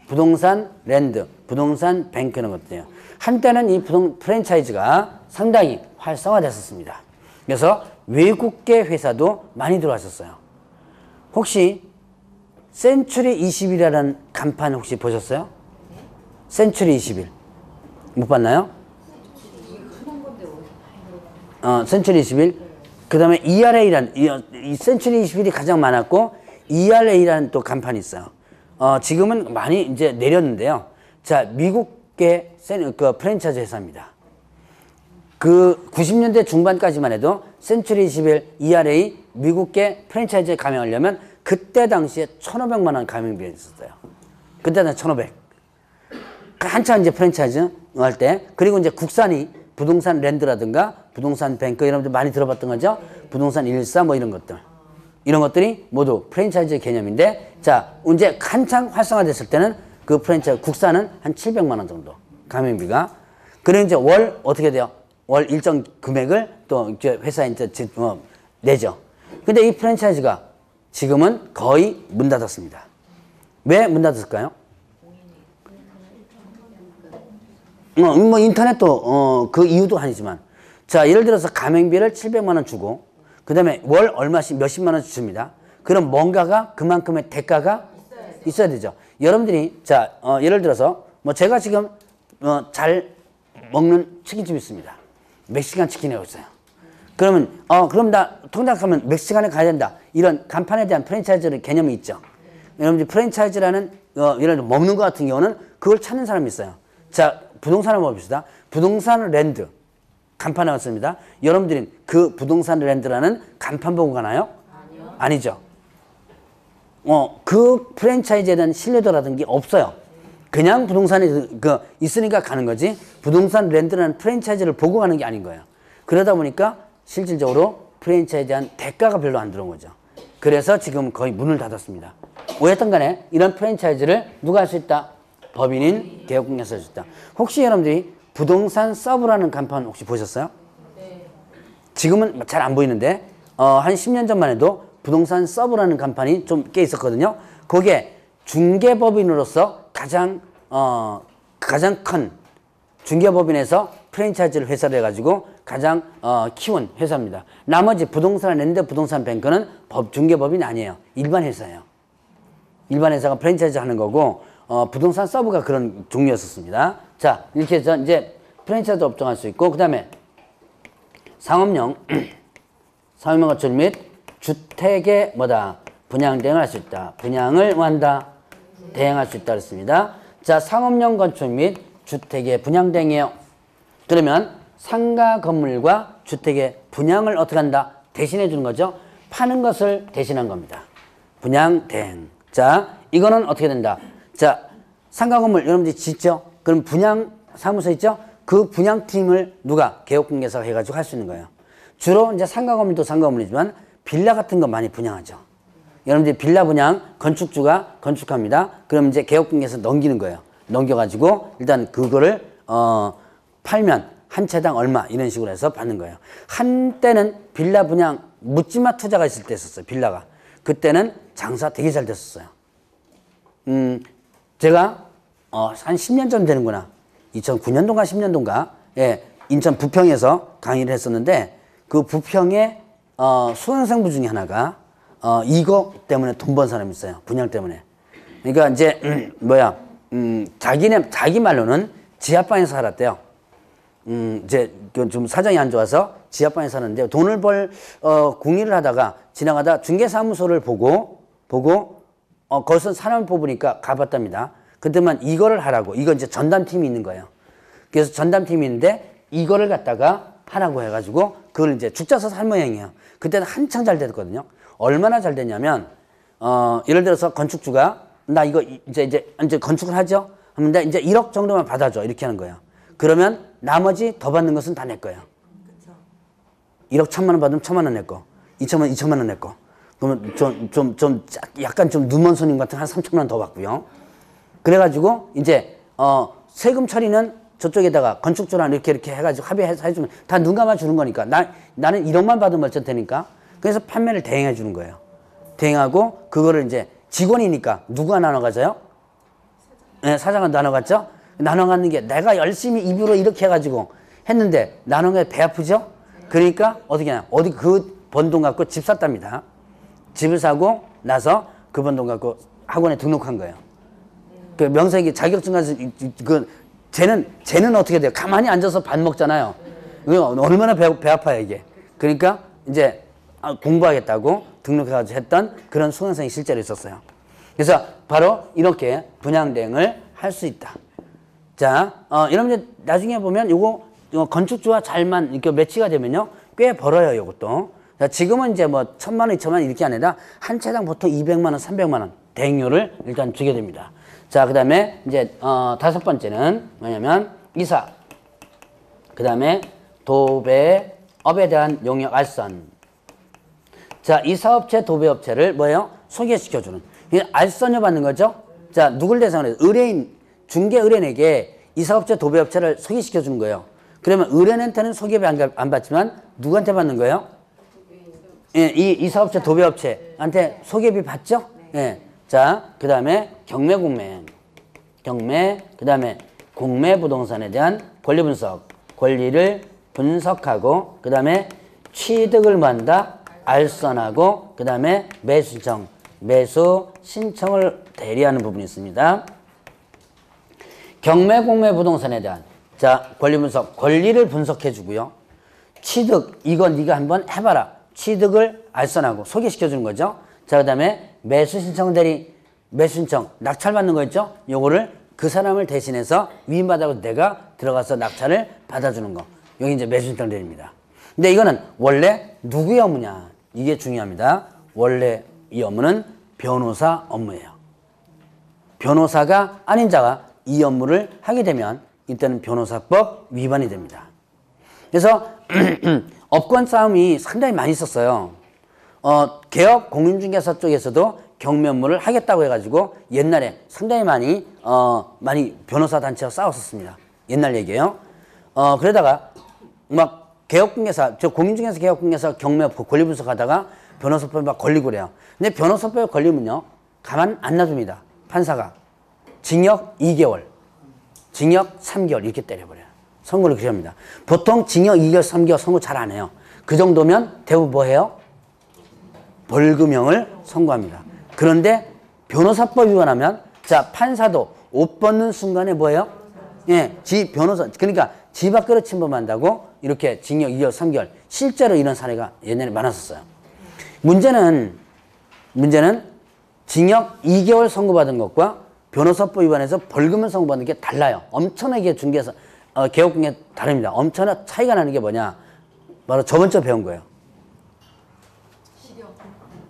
부동산 랜드, 부동산 뱅크 이런 것들이에요. 한때는 이 프랜차이즈가 상당히 활성화됐었습니다. 그래서 외국계 회사도 많이 들어왔었어요. 혹시 센츄리 21이라는 간판 혹시 보셨어요? 센츄리 21. 못 봤나요? 센츄리 21. 그 다음에 ERA라는, 이 센츄리 21이 가장 많았고, ERA라는 또 간판이 있어요. 지금은 많이 이제 내렸는데요. 자, 미국계 프랜차이즈 회사입니다. 그 90년대 중반까지만 해도 센츄리 21, ERA, 미국계 프랜차이즈에 가맹하려면 그때 당시에 1,500만 원 가맹비가 있었어요. 그때는 1,500. 한참 이제 프랜차이즈 할 때, 그리고 이제 국산이 부동산 랜드라든가 부동산 뱅크 이런 것들 많이 들어봤던 거죠. 부동산 114 뭐 이런 것들. 이런 것들이 모두 프랜차이즈 개념인데, 자, 이제 한창 활성화됐을 때는 그 프랜차이즈 국산은 한 700만 원 정도 가맹비가. 그리고 이제 월 어떻게 돼요? 월 일정 금액을 또 이제 회사에 이제 내죠. 근데 이 프랜차이즈가 지금은 거의 문 닫았습니다. 왜 문 닫았을까요? 뭐 인터넷도 그 이유도 아니지만 자 예를 들어서 가맹비를 700만 원 주고 그 다음에 월 얼마씩 몇십만 원씩 줍니다. 그럼 뭔가가 그만큼의 대가가 있어야 되죠. 여러분들이 자 예를 들어서 뭐 제가 지금 잘 먹는 치킨집이 있습니다. 멕시칸 치킨이라고 있어요. 그러면 그럼 나 통닭하면 멕시칸에 가야 된다. 이런 간판에 대한 프랜차이즈의 개념이 있죠. 여러분들 프랜차이즈라는 예를 들어 먹는 것 같은 경우는 그걸 찾는 사람이 있어요. 자 부동산을 봅시다. 부동산 랜드 간판에 왔습니다. 여러분들이 그 부동산 랜드라는 간판 보고 가나요? 아니요. 아니죠. 그 프랜차이즈에 대한 신뢰도라든지 없어요. 그냥 부동산이 있으니까 가는 거지 부동산 랜드라는 프랜차이즈를 보고 가는 게 아닌 거예요. 그러다 보니까 실질적으로 프랜차이즈에 대한 대가가 별로 안 들어온 거죠. 그래서 지금 거의 문을 닫았습니다. 어쨌든 간에 이런 프랜차이즈를 누가 할 수 있다? 법인인 개업공개에서 할 수 있다. 혹시 여러분들이 부동산 서브라는 간판 혹시 보셨어요? 네. 지금은 잘 안 보이는데 한 10년 전만 해도 부동산 서브라는 간판이 좀 꽤 있었거든요. 거기에 중개법인으로서 가장 큰 중개법인에서 프랜차이즈를 회사를 해가지고 가장 키운 회사입니다. 나머지 부동산 랜드 부동산 뱅크는 중개법인이 아니에요. 일반 회사예요. 일반 회사가 프랜차이즈 하는 거고 부동산 서브가 그런 종류였었습니다. 자 이렇게 해서 이제 프랜차이즈 업종할 수 있고 그 다음에 상업용 건축 및 주택의 뭐다 분양 대행할 수 있다. 분양을 뭐한다? 대행할 수 있다 그랬습니다. 자 상업용 건축 및 주택의 분양 대행이에요. 그러면 상가 건물과 주택의 분양을 어떻게 한다? 대신해 주는 거죠. 파는 것을 대신한 겁니다. 분양 대행. 자 이거는 어떻게 된다? 자 상가 건물 여러분들이 짓죠? 그럼 분양 사무소 있죠? 그 분양팀을 누가 개업공개사가 해가지고 할 수 있는 거예요. 주로 이제 상가 건물도 상가 건물이지만 빌라 같은 거 많이 분양하죠. 여러분들이 빌라 분양 건축주가 건축합니다. 그럼 이제 개업공개에서 넘기는 거예요. 넘겨가지고 일단 그거를 팔면 한 채당 얼마 이런 식으로 해서 받는 거예요. 한때는 빌라 분양 묻지마 투자가 있을 때 있었어요. 빌라가. 그때는 장사 되게 잘 됐었어요. 제가 한 10년 전 되는구나. 2009년도인가 10년도인가 예, 인천 부평에서 강의를 했었는데 그 부평에 수강생부 중에 하나가 이거 때문에 돈 번 사람이 있어요. 분양 때문에. 그러니까 이제 자기 말로는 지하방에서 살았대요. 이제 좀 사정이 안 좋아서 지하방에 사는데 돈을 벌 궁리를 하다가 지나가다 중개사무소를 보고 거기서 사람을 뽑으니까 가봤답니다. 그때만 이거를 하라고. 이거 이제 전담팀이 있는 거예요. 그래서 전담팀이 있는데 이거를 갖다가 하라고 해가지고 그걸 이제 죽자 서서 할 모양이에요. 그때는 한창 잘 됐거든요. 얼마나 잘 됐냐면 예를 들어서 건축주가 나 이거 이제 건축을 하죠. 하면 나 이제 1억 정도만 받아줘 이렇게 하는 거예요. 그러면 나머지 더 받는 것은 다 내 거예요. 그쵸. 1억 1,000만 원 받으면 1,000만 원 내 거, 2,000만 원 내 거. 그러면 약간 좀 눈먼 손님 같은 한 3,000만 원 더 받고요. 그래가지고 이제 세금 처리는 저쪽에다가 건축주랑 이렇게 해가지고 합의해서 해주면 다 눈 감아 주는 거니까 나는 1억만 받으면 어쩔 테니까 그래서 판매를 대행해 주는 거예요. 대행하고 그거를 이제 직원이니까 누가 나눠 가져요? 네, 사장은 나눠 갔죠? 나눠 갖는 게 내가 열심히 입으로 이렇게 해가지고 했는데 나눠 게 배 아프죠? 그러니까 어떻게 하냐? 어디 그 번 돈 갖고 집 샀답니다. 집을 사고 나서 그 번 돈 갖고 학원에 등록한 거예요. 그 명색이 자격증 가서 쟤는 어떻게 돼요? 가만히 앉아서 밥 먹잖아요. 얼마나 배 아파요 이게. 그러니까 이제 공부하겠다고 등록해가지고 했던 그런 수강생이 실제로 있었어요. 그래서 바로 이렇게 분양 대행을 할 수 있다. 자, 여러분들 나중에 보면 요거 건축주와 잘만 이렇게 매치가 되면요 꽤 벌어요 요것도. 자, 지금은 이제 뭐 1,000만 원, 2,000만 원 이렇게 아니라 한 채당 보통 200만 원, 300만 원 대행료를 일단 주게 됩니다. 자, 그 다음에 이제 다섯 번째는 뭐냐면 이사, 그 다음에 도배업에 대한 용역 알선. 자, 이사업체, 도배업체를 뭐예요? 소개시켜주는. 알선료 받는 거죠? 자, 누굴 대상으로 해서 의뢰인, 중개 의뢰인에게 이사업체, 도배업체를 소개시켜주는 거예요. 그러면 의뢰인한테는 소개비 안 받지만 누구한테 받는 거예요? 예, 이 이사업체, 도배업체한테 소개비 받죠? 예. 자, 그 다음에 경매, 그 다음에 공매부동산에 대한 권리 분석, 권리를 분석하고 그 다음에 취득을 만다 알선하고 그 다음에 매수 신청을 대리하는 부분이 있습니다. 경매 공매 부동산에 대한 자 권리 분석, 권리를 분석해 주고요. 취득, 이거 네가 한번 해봐라. 취득을 알선하고 소개시켜 주는 거죠. 자, 그 다음에 매수 신청 대리, 매수 신청 낙찰 받는 거 있죠. 요거를 그 사람을 대신해서 위임받아서 내가 들어가서 낙찰을 받아주는 거. 여기 이제 매수 신청 대리입니다. 근데 이거는 원래 누구의 업무냐? 이게 중요합니다. 원래 이 업무는 변호사 업무예요. 변호사가 아닌 자가 이 업무를 하게 되면 이때는 변호사법 위반이 됩니다. 그래서 업권 싸움이 상당히 많이 있었어요. 개업 공인중개사 쪽에서도 경매 업무를 하겠다고 해가지고 옛날에 상당히 많이 변호사 단체가 싸웠었습니다. 옛날 얘기예요. 그러다가 막 개업공개사, 공인중개사 개업공개사 경매 권리 분석하다가 변호사법에 막 걸리고 그래요. 근데 변호사법에 걸리면요, 가만 안 놔둡니다. 판사가 징역 2개월, 징역 3개월 이렇게 때려버려요. 선고를 그렇게 합니다. 보통 징역 2개월, 3개월 선고 잘 안 해요. 그 정도면 대부분 뭐 해요? 벌금형을 선고합니다. 그런데 변호사법 위반하면 자 판사도 옷 벗는 순간에 뭐예요? 예, 변호사 그러니까 지 밖으로 침범한다고 이렇게 징역 2개월, 3개월 실제로 이런 사례가 옛날에 많았었어요. 문제는 징역 2개월 선고받은 것과 변호사법 위반해서 벌금을 선고받는 게 달라요. 엄청나게 중개에서 개업공개 다릅니다. 엄청나 차이가 나는 게 뭐냐? 바로 저번 주에 배운 거예요.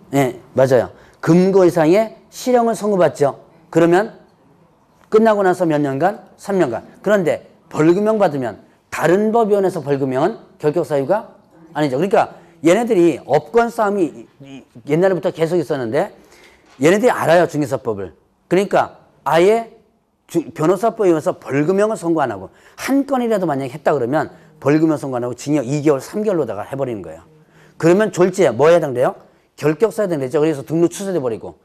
네, 맞아요. 금고 이상의 실형을 선고받죠. 그러면 끝나고 나서 몇 년간? 3년간. 그런데 벌금형 받으면 다른 법위원회에서 벌금형은 결격 사유가 아니죠. 그러니까 얘네들이 업권 싸움이 옛날부터 계속 있었는데 얘네들이 알아요. 중개사법을. 그러니까 아예 변호사법에 의해서 벌금형을 선고 안 하고 한 건이라도 만약에 했다 그러면 벌금형 선고 안 하고 징역 2개월, 3개월로다가 해버리는 거예요. 그러면 졸지에 뭐에 해당돼요? 결격사에 해당되죠. 그래서 등록 취소돼버리고.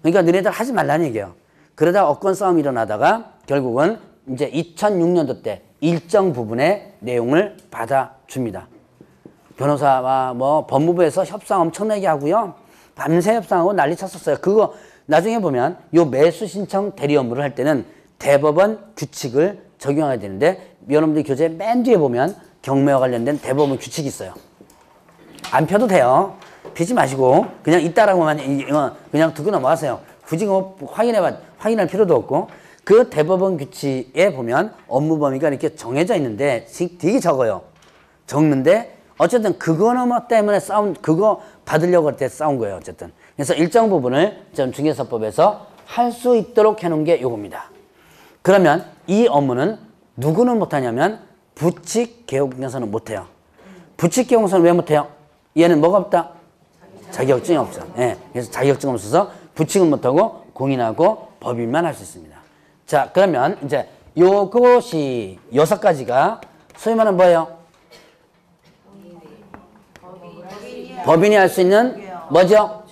그러니까 너네들 하지 말라는 얘기예요. 그러다 업권 싸움이 일어나다가 결국은 이제 2006년도 때 일정 부분의 내용을 받아줍니다. 변호사와 뭐 법무부에서 협상 엄청나게 하고요. 밤새 협상하고 난리 쳤었어요. 그거 나중에 보면 요 매수 신청 대리 업무를 할 때는 대법원 규칙을 적용해야 되는데 여러분들 교재 맨 뒤에 보면 경매와 관련된 대법원 규칙이 있어요. 안 펴도 돼요. 피지 마시고 그냥 있다라고만 그냥 듣고 넘어가세요. 굳이 뭐 확인할 필요도 없고 그 대법원 규칙에 보면 업무 범위가 이렇게 정해져 있는데 되게 적어요. 적는데 어쨌든 그거는 뭐 때문에 그거 받으려고 할 때 싸운 거예요. 어쨌든. 그래서 일정 부분을 중개사법에서 할 수 있도록 해놓은 게 요겁니다. 그러면 이 업무는 누구는 못하냐면 부칙 개업공개사는 못해요. 부칙 개업공개사는 왜 못해요? 얘는 뭐가 없다? 자격증이 없어. 예. 그래서 자격증 없어서 부칙은 못하고 공인하고 법인만 할 수 있습니다. 자, 그러면 이제 요것이 6가지가 소위 말하는 뭐예요? 법인이 할 수 있는 뭐죠?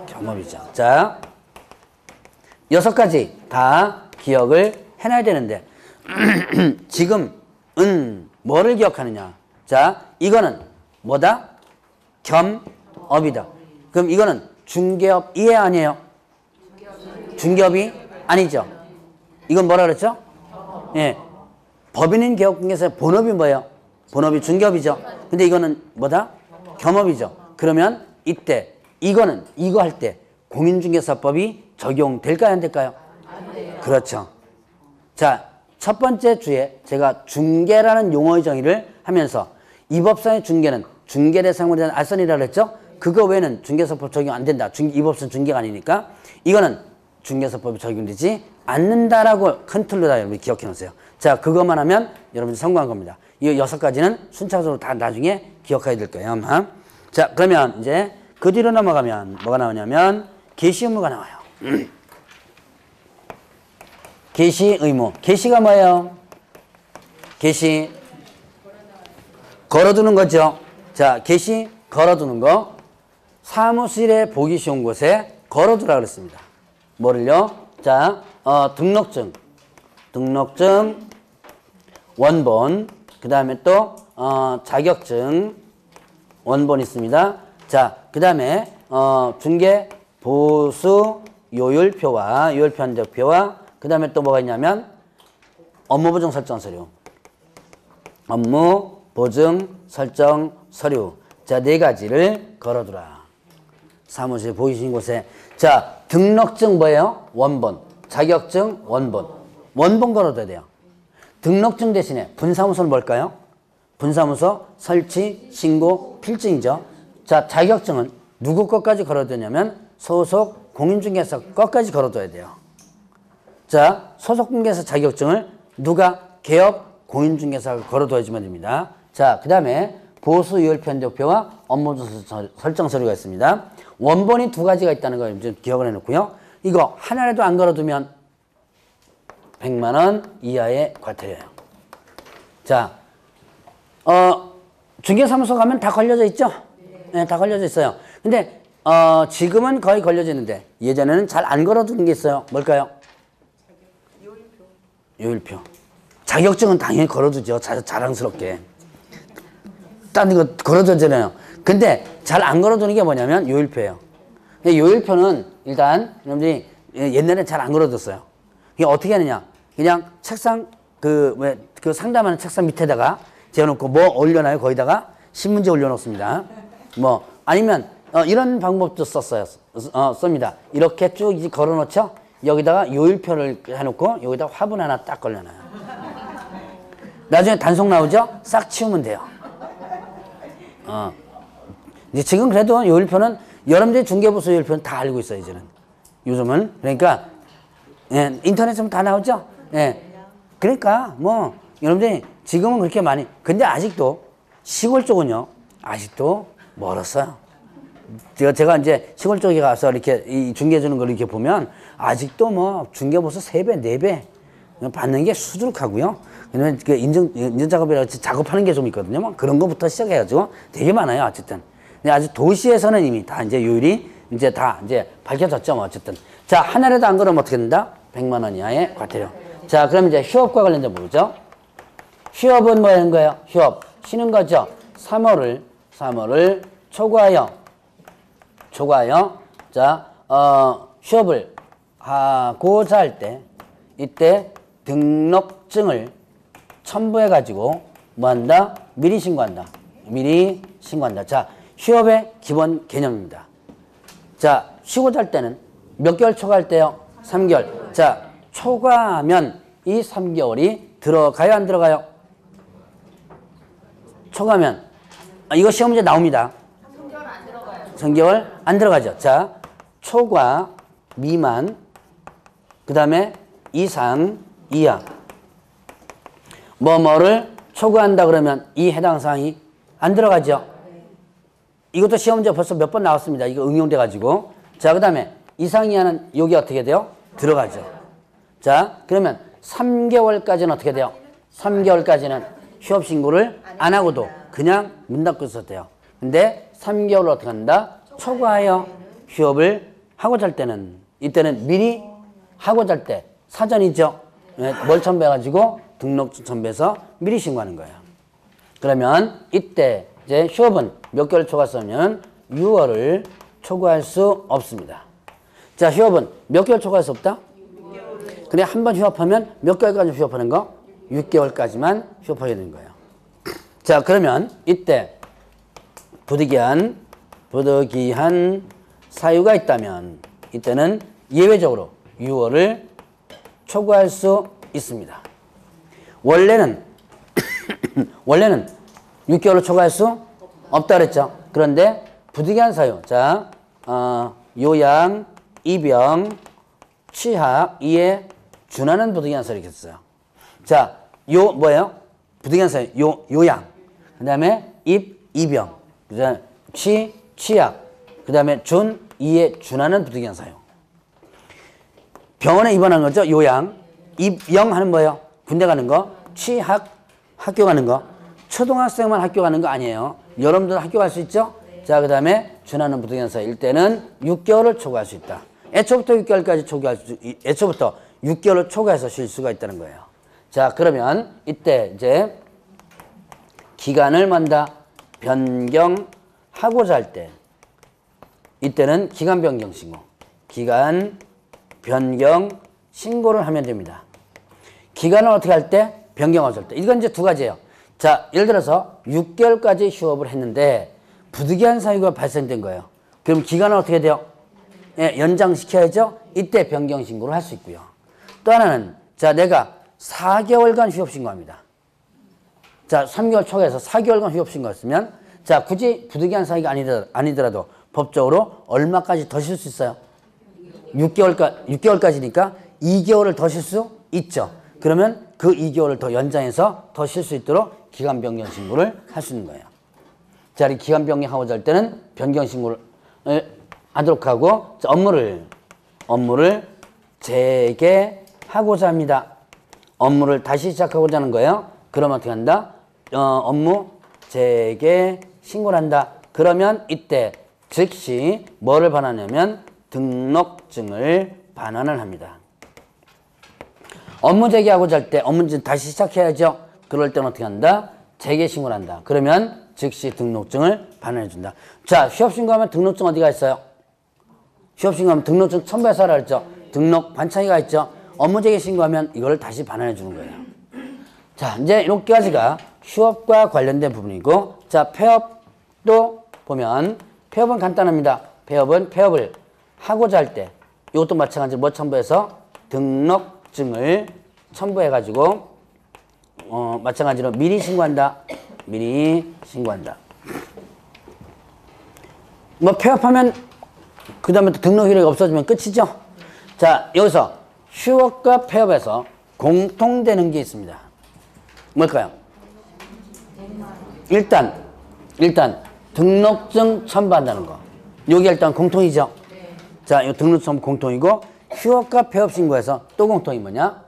겸업이죠. 자, 6가지 다 기억을 해놔야 되는데 지금은 뭐를 기억하느냐? 자, 이거는 뭐다? 겸업이다. 그럼 이거는 중개업 이해 아니에요? 중개업이 아니죠. 이건 뭐라 그랬죠? 예. 법인인 개업공개사의 본업이 뭐예요? 본업이 중개업이죠. 근데 이거는 뭐다? 겸업이죠. 그러면 이때 이거 할 때 공인중개사법이 적용될까요? 안 될까요? 안 돼요. 그렇죠. 자, 첫 번째 주에 제가 중개라는 용어의 정의를 하면서 이 법상의 중개는 중개 대상으로 대한 알선이라고 했죠? 그거 외에는 중개사법 적용 안 된다. 이 법상 중개가 아니니까 이거는 중개사법이 적용되지 않는다라고 큰 틀로 다 여러분이 기억해 놓으세요. 자, 그것만 하면 여러분이 성공한 겁니다. 이 6가지는 순차적으로 다 나중에 기억해야 될 거예요, 아마. 자, 그러면 이제 그 뒤로 넘어가면 뭐가 나오냐면 개시 의무가 나와요. 개시 의무. 개시가 뭐예요? 개시 걸어두는 거죠. 자, 개시 걸어두는 거. 사무실에 보기 쉬운 곳에 걸어두라 그랬습니다. 뭐를요? 자, 등록증 등록증, 원본, 그 다음에 또 자격증, 원본 있습니다. 자, 그 다음에 중개 보수 요율표와 요율표 한적표와 그 다음에 또 뭐가 있냐면 업무 보증 설정 서류. 업무 보증 설정 서류. 자, 네 가지를 걸어두라. 사무실 보이신 곳에. 자, 등록증 뭐예요? 원본. 자격증 원본. 원본 걸어둬야 돼요. 등록증 대신에 분사무소는 뭘까요? 분사무소 설치, 신고, 필증이죠. 자, 자격증은 누구 것까지 걸어두냐면 소속 공인중개사 것까지 걸어둬야 돼요. 자, 소속 공개사 자격증을 누가? 개업 공인중개사가 걸어둬야지만 됩니다. 자, 그 다음에 보수 요율표 한적표와 업무 설정 서류가 있습니다. 원본이 두 가지가 있다는 걸 좀 기억을 해놓고요. 이거 하나라도 안 걸어두면 100만 원 이하의 과태료예요. 자, 중개사무소 가면 다 걸려져 있죠? 네, 다 걸려져 있어요. 근데 지금은 거의 걸려져 있는데 예전에는 잘 안 걸어두는 게 있어요. 뭘까요? 요율표. 자격증은 당연히 걸어두죠. 자랑스럽게. 딴 거 걸어두잖아요. 근데 잘 안 걸어두는 게 뭐냐면 요율표예요. 요율표는 일단 여러분들이 옛날에 잘 안 걸어뒀어요. 이게 어떻게 하느냐? 그냥 책상 그 상담하는 책상 밑에다가 재워놓고 뭐 올려놔요? 거기다가 신문지 올려놓습니다. 뭐 아니면 이런 방법도 씁니다. 이렇게 쭉 이제 걸어놓죠. 여기다가 요율표를 해놓고 여기다 화분 하나 딱 걸려놔요. 나중에 단속 나오죠? 싹 치우면 돼요. 이제 지금 그래도 요율표는 여러분들이 중개부서 요율표는 다 알고 있어요, 이제는. 요즘은. 그러니까, 예, 인터넷에서 다 나오죠? 예. 그러니까, 뭐, 여러분들이 지금은 그렇게 많이, 근데 아직도 시골 쪽은요, 아직도 멀었어요. 제가 이제 시골 쪽에 가서 이렇게 이 중개 주는 걸 이렇게 보면 아직도 뭐 중개보수 3배, 4배 받는 게 수두룩하고요. 왜냐면 그 인증 작업이라고 작업하는 게 좀 있거든요. 뭐 그런 거부터 시작해가지고 되게 많아요. 어쨌든. 근데 아직 도시에서는 이미 다 이제 요율이 이제 다 이제 밝혀졌죠. 뭐 어쨌든. 자, 하나라도 안 그러면 어떻게 된다? 100만 원 이하의 과태료. 자, 그럼 이제 휴업과 관련된 부분이죠. 휴업은 뭐 하는 거예요? 휴업. 쉬는 거죠. 3월을 초과하여. 자, 휴업을 하고자 할 때, 이때 등록증을 첨부해가지고 뭐 한다? 미리 신고한다. 자, 휴업의 기본 개념입니다. 자, 쉬고자 할 때는 몇 개월 초과할 때요? 3개월. 자, 초과하면 이 3개월이 들어가요? 안 들어가요? 초과하면 이거 시험 문제 나옵니다. 3개월 안 들어가죠. 자, 초과, 미만, 그 다음에 이상, 이하. 뭐를 초과한다 그러면 이 해당 사항이 안 들어가죠. 이것도 시험 문제 벌써 몇 번 나왔습니다. 이거 응용돼 가지고. 자, 그 다음에 이상, 이하는 여기 어떻게 돼요? 들어가죠. 자, 그러면 3개월까지는 어떻게 돼요? 3개월까지는 휴업 신고를 안 하고도 그냥 문 닫고 있어도 돼요. 근데 3개월을 어떻게 한다? 초과하여 휴업을 하고자 할 때는, 이때는 미리 하고자 할 때 사전이죠. 뭘 첨부해가지고 등록증 첨부해서 미리 신고하는 거예요. 그러면 이때 이제 휴업은 몇 개월 초과했으면 6월을 초과할 수 없습니다. 자, 휴업은 몇 개월 초과할 수 없다? 6개월. 근데 한 번 휴업하면 몇 개월까지 휴업하는 거? 6개월까지만 휴업하게 되는 거예요. 자, 그러면 이때 부득이한 사유가 있다면 이때는 예외적으로 6월을 초과할 수 있습니다. 원래는 6개월을 초과할 수 없다 그랬죠. 그런데 부득이한 사유. 자, 요양, 입영, 취학, 이에 준하는 부득이한 사유를 있었어요. 자, 뭐예요? 부득이한 사유. 요양. 그 다음에 입영. 그 다음에 취약. 그 다음에 이에 준하는 부득이한 사유. 병원에 입원하는 거죠. 요양. 입영 하는 거예요. 군대 가는 거. 취학, 학교 가는 거. 초등학생만 학교 가는 거 아니에요. 여러분들 학교 갈 수 있죠? 자, 그 다음에 준하는 부득이한 사유일 때는 6개월을 초과할 수 있다. 애초부터 6개월까지 초과할 수, 애초부터 6개월을 초과해서 쉴 수가 있다는 거예요. 자, 그러면 이때 이제 기간을 만다 변경하고자 할 때 이때는 기간 변경 신고. 기간 변경 신고를 하면 됩니다. 기간을 어떻게 할 때? 변경하고자 할 때. 이건 이제 두 가지예요. 자, 예를 들어서 6개월까지 휴업을 했는데 부득이한 사유가 발생된 거예요. 그럼 기간은 어떻게 돼요? 예, 연장시켜야죠. 이때 변경 신고를 할 수 있고요. 또 하나는 자, 내가 4개월간 휴업 신고합니다. 자, 3개월 초과해서 4개월간 휴업 신고했으면 자, 굳이 부득이한 사유가 아니더라도 법적으로 얼마까지 더 쉴 수 있어요? 6개월까지니까 2개월을 더 쉴 수 있죠. 그러면 그 2개월을 더 연장해서 더 쉴 수 있도록 기간 변경 신고를 할 수 있는 거예요. 자, 이 기간 변경하고자 할 때는 변경 신고를 하도록 하고 자, 업무를 재개하고자 합니다. 업무를 다시 시작하고자 하는 거예요. 그러면 어떻게 한다? 업무 재개 신고를 한다. 그러면 이때 즉시 뭐를 반환하냐면 등록증을 반환을 합니다. 업무 재개하고자 할 때 업무를 다시 시작해야죠. 그럴 때는 어떻게 한다? 재개 신고를 한다. 그러면 즉시 등록증을 반환해 준다. 자, 휴업 신고하면 등록증 어디가 있어요? 휴업 신고하면 등록증 첨부해서 하라 그랬죠. 등록 반창이가 있죠. 업무 재개 신고하면 이걸 다시 반환해 주는 거예요. 자, 이제 이렇게까지가 휴업과 관련된 부분이고 자, 폐업도 보면 폐업은 간단합니다. 폐업을 하고자 할 때 이것도 마찬가지로 뭐 첨부해서 등록증을 첨부해가지고 마찬가지로 미리 신고한다. 뭐 폐업하면 그 다음에 등록 효력이 없어지면 끝이죠. 자, 여기서 휴업과 폐업에서 공통되는 게 있습니다. 뭘까요? 일단 등록증 첨부한다는 거. 여기 일단 공통이죠. 자, 이 등록증 첨부 공통이고 휴업과 폐업 신고에서 또 공통이 뭐냐?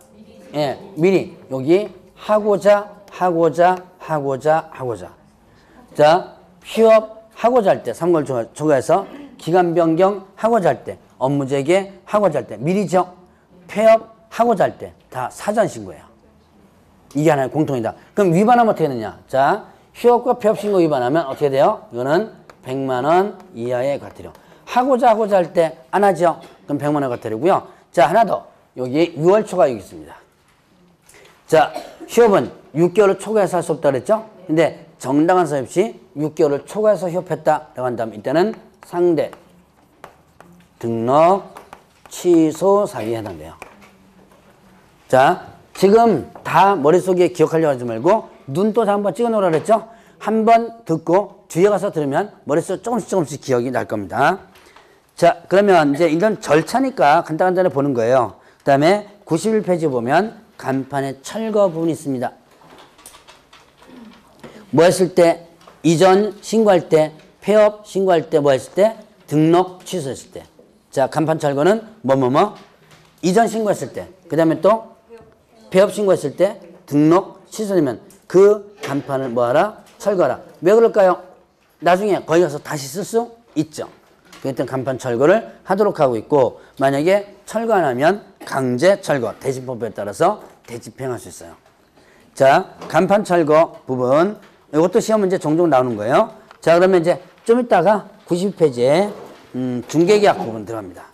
예, 미리 여기 하고자. 자, 휴업하고자 할 때 3개월 초과해서 기간 변경 하고자 할 때 업무 재개 하고자 할 때 미리죠. 폐업하고자 할 때 다 사전 신고예요. 이게 하나의 공통이다. 그럼 위반하면 어떻게 되느냐? 자, 휴업과 폐업 신고 위반하면 어떻게 돼요? 이거는 100만 원 이하의 과태료. 하고자 할 때 안 하죠? 그럼 100만 원 과태료고요. 자, 하나 더. 여기 6월 초과 여기 있습니다. 자, 휴업은 6개월을 초과해서 할 수 없다 그랬죠? 근데 정당한 사유 없이 6개월을 초과해서 휴업했다라고 한다면 이때는 상대 등록 취소 사유에 해당돼요. 자, 지금 다 머릿속에 기억하려고 하지 말고 눈도 한번 찍어 놓으라 그랬죠? 한번 듣고 뒤에 가서 들으면 머릿속에 조금씩 기억이 날 겁니다. 자, 그러면 이제 이런 절차니까 간단하게 보는 거예요. 그 다음에 91페이지 보면 간판에 철거 부분이 있습니다. 뭐 했을 때? 이전 신고할 때, 폐업 신고할 때 뭐 했을 때? 등록 취소했을 때. 자, 간판 철거는 이전 신고했을 때. 그 다음에 또 폐업 신고했을 때 등록 취소되면 그 간판을 뭐하라? 철거하라. 왜 그럴까요? 나중에 거기 가서 다시 쓸 수 있죠. 그랬더니 간판 철거를 하도록 하고 있고 만약에 철거 안 하면 강제 철거, 대집법에 따라서 대집행할 수 있어요. 자, 간판 철거 부분 이것도 시험 문제 종종 나오는 거예요. 자, 그러면 이제 좀 이따가 90페이지에 중개계약 부분 들어갑니다.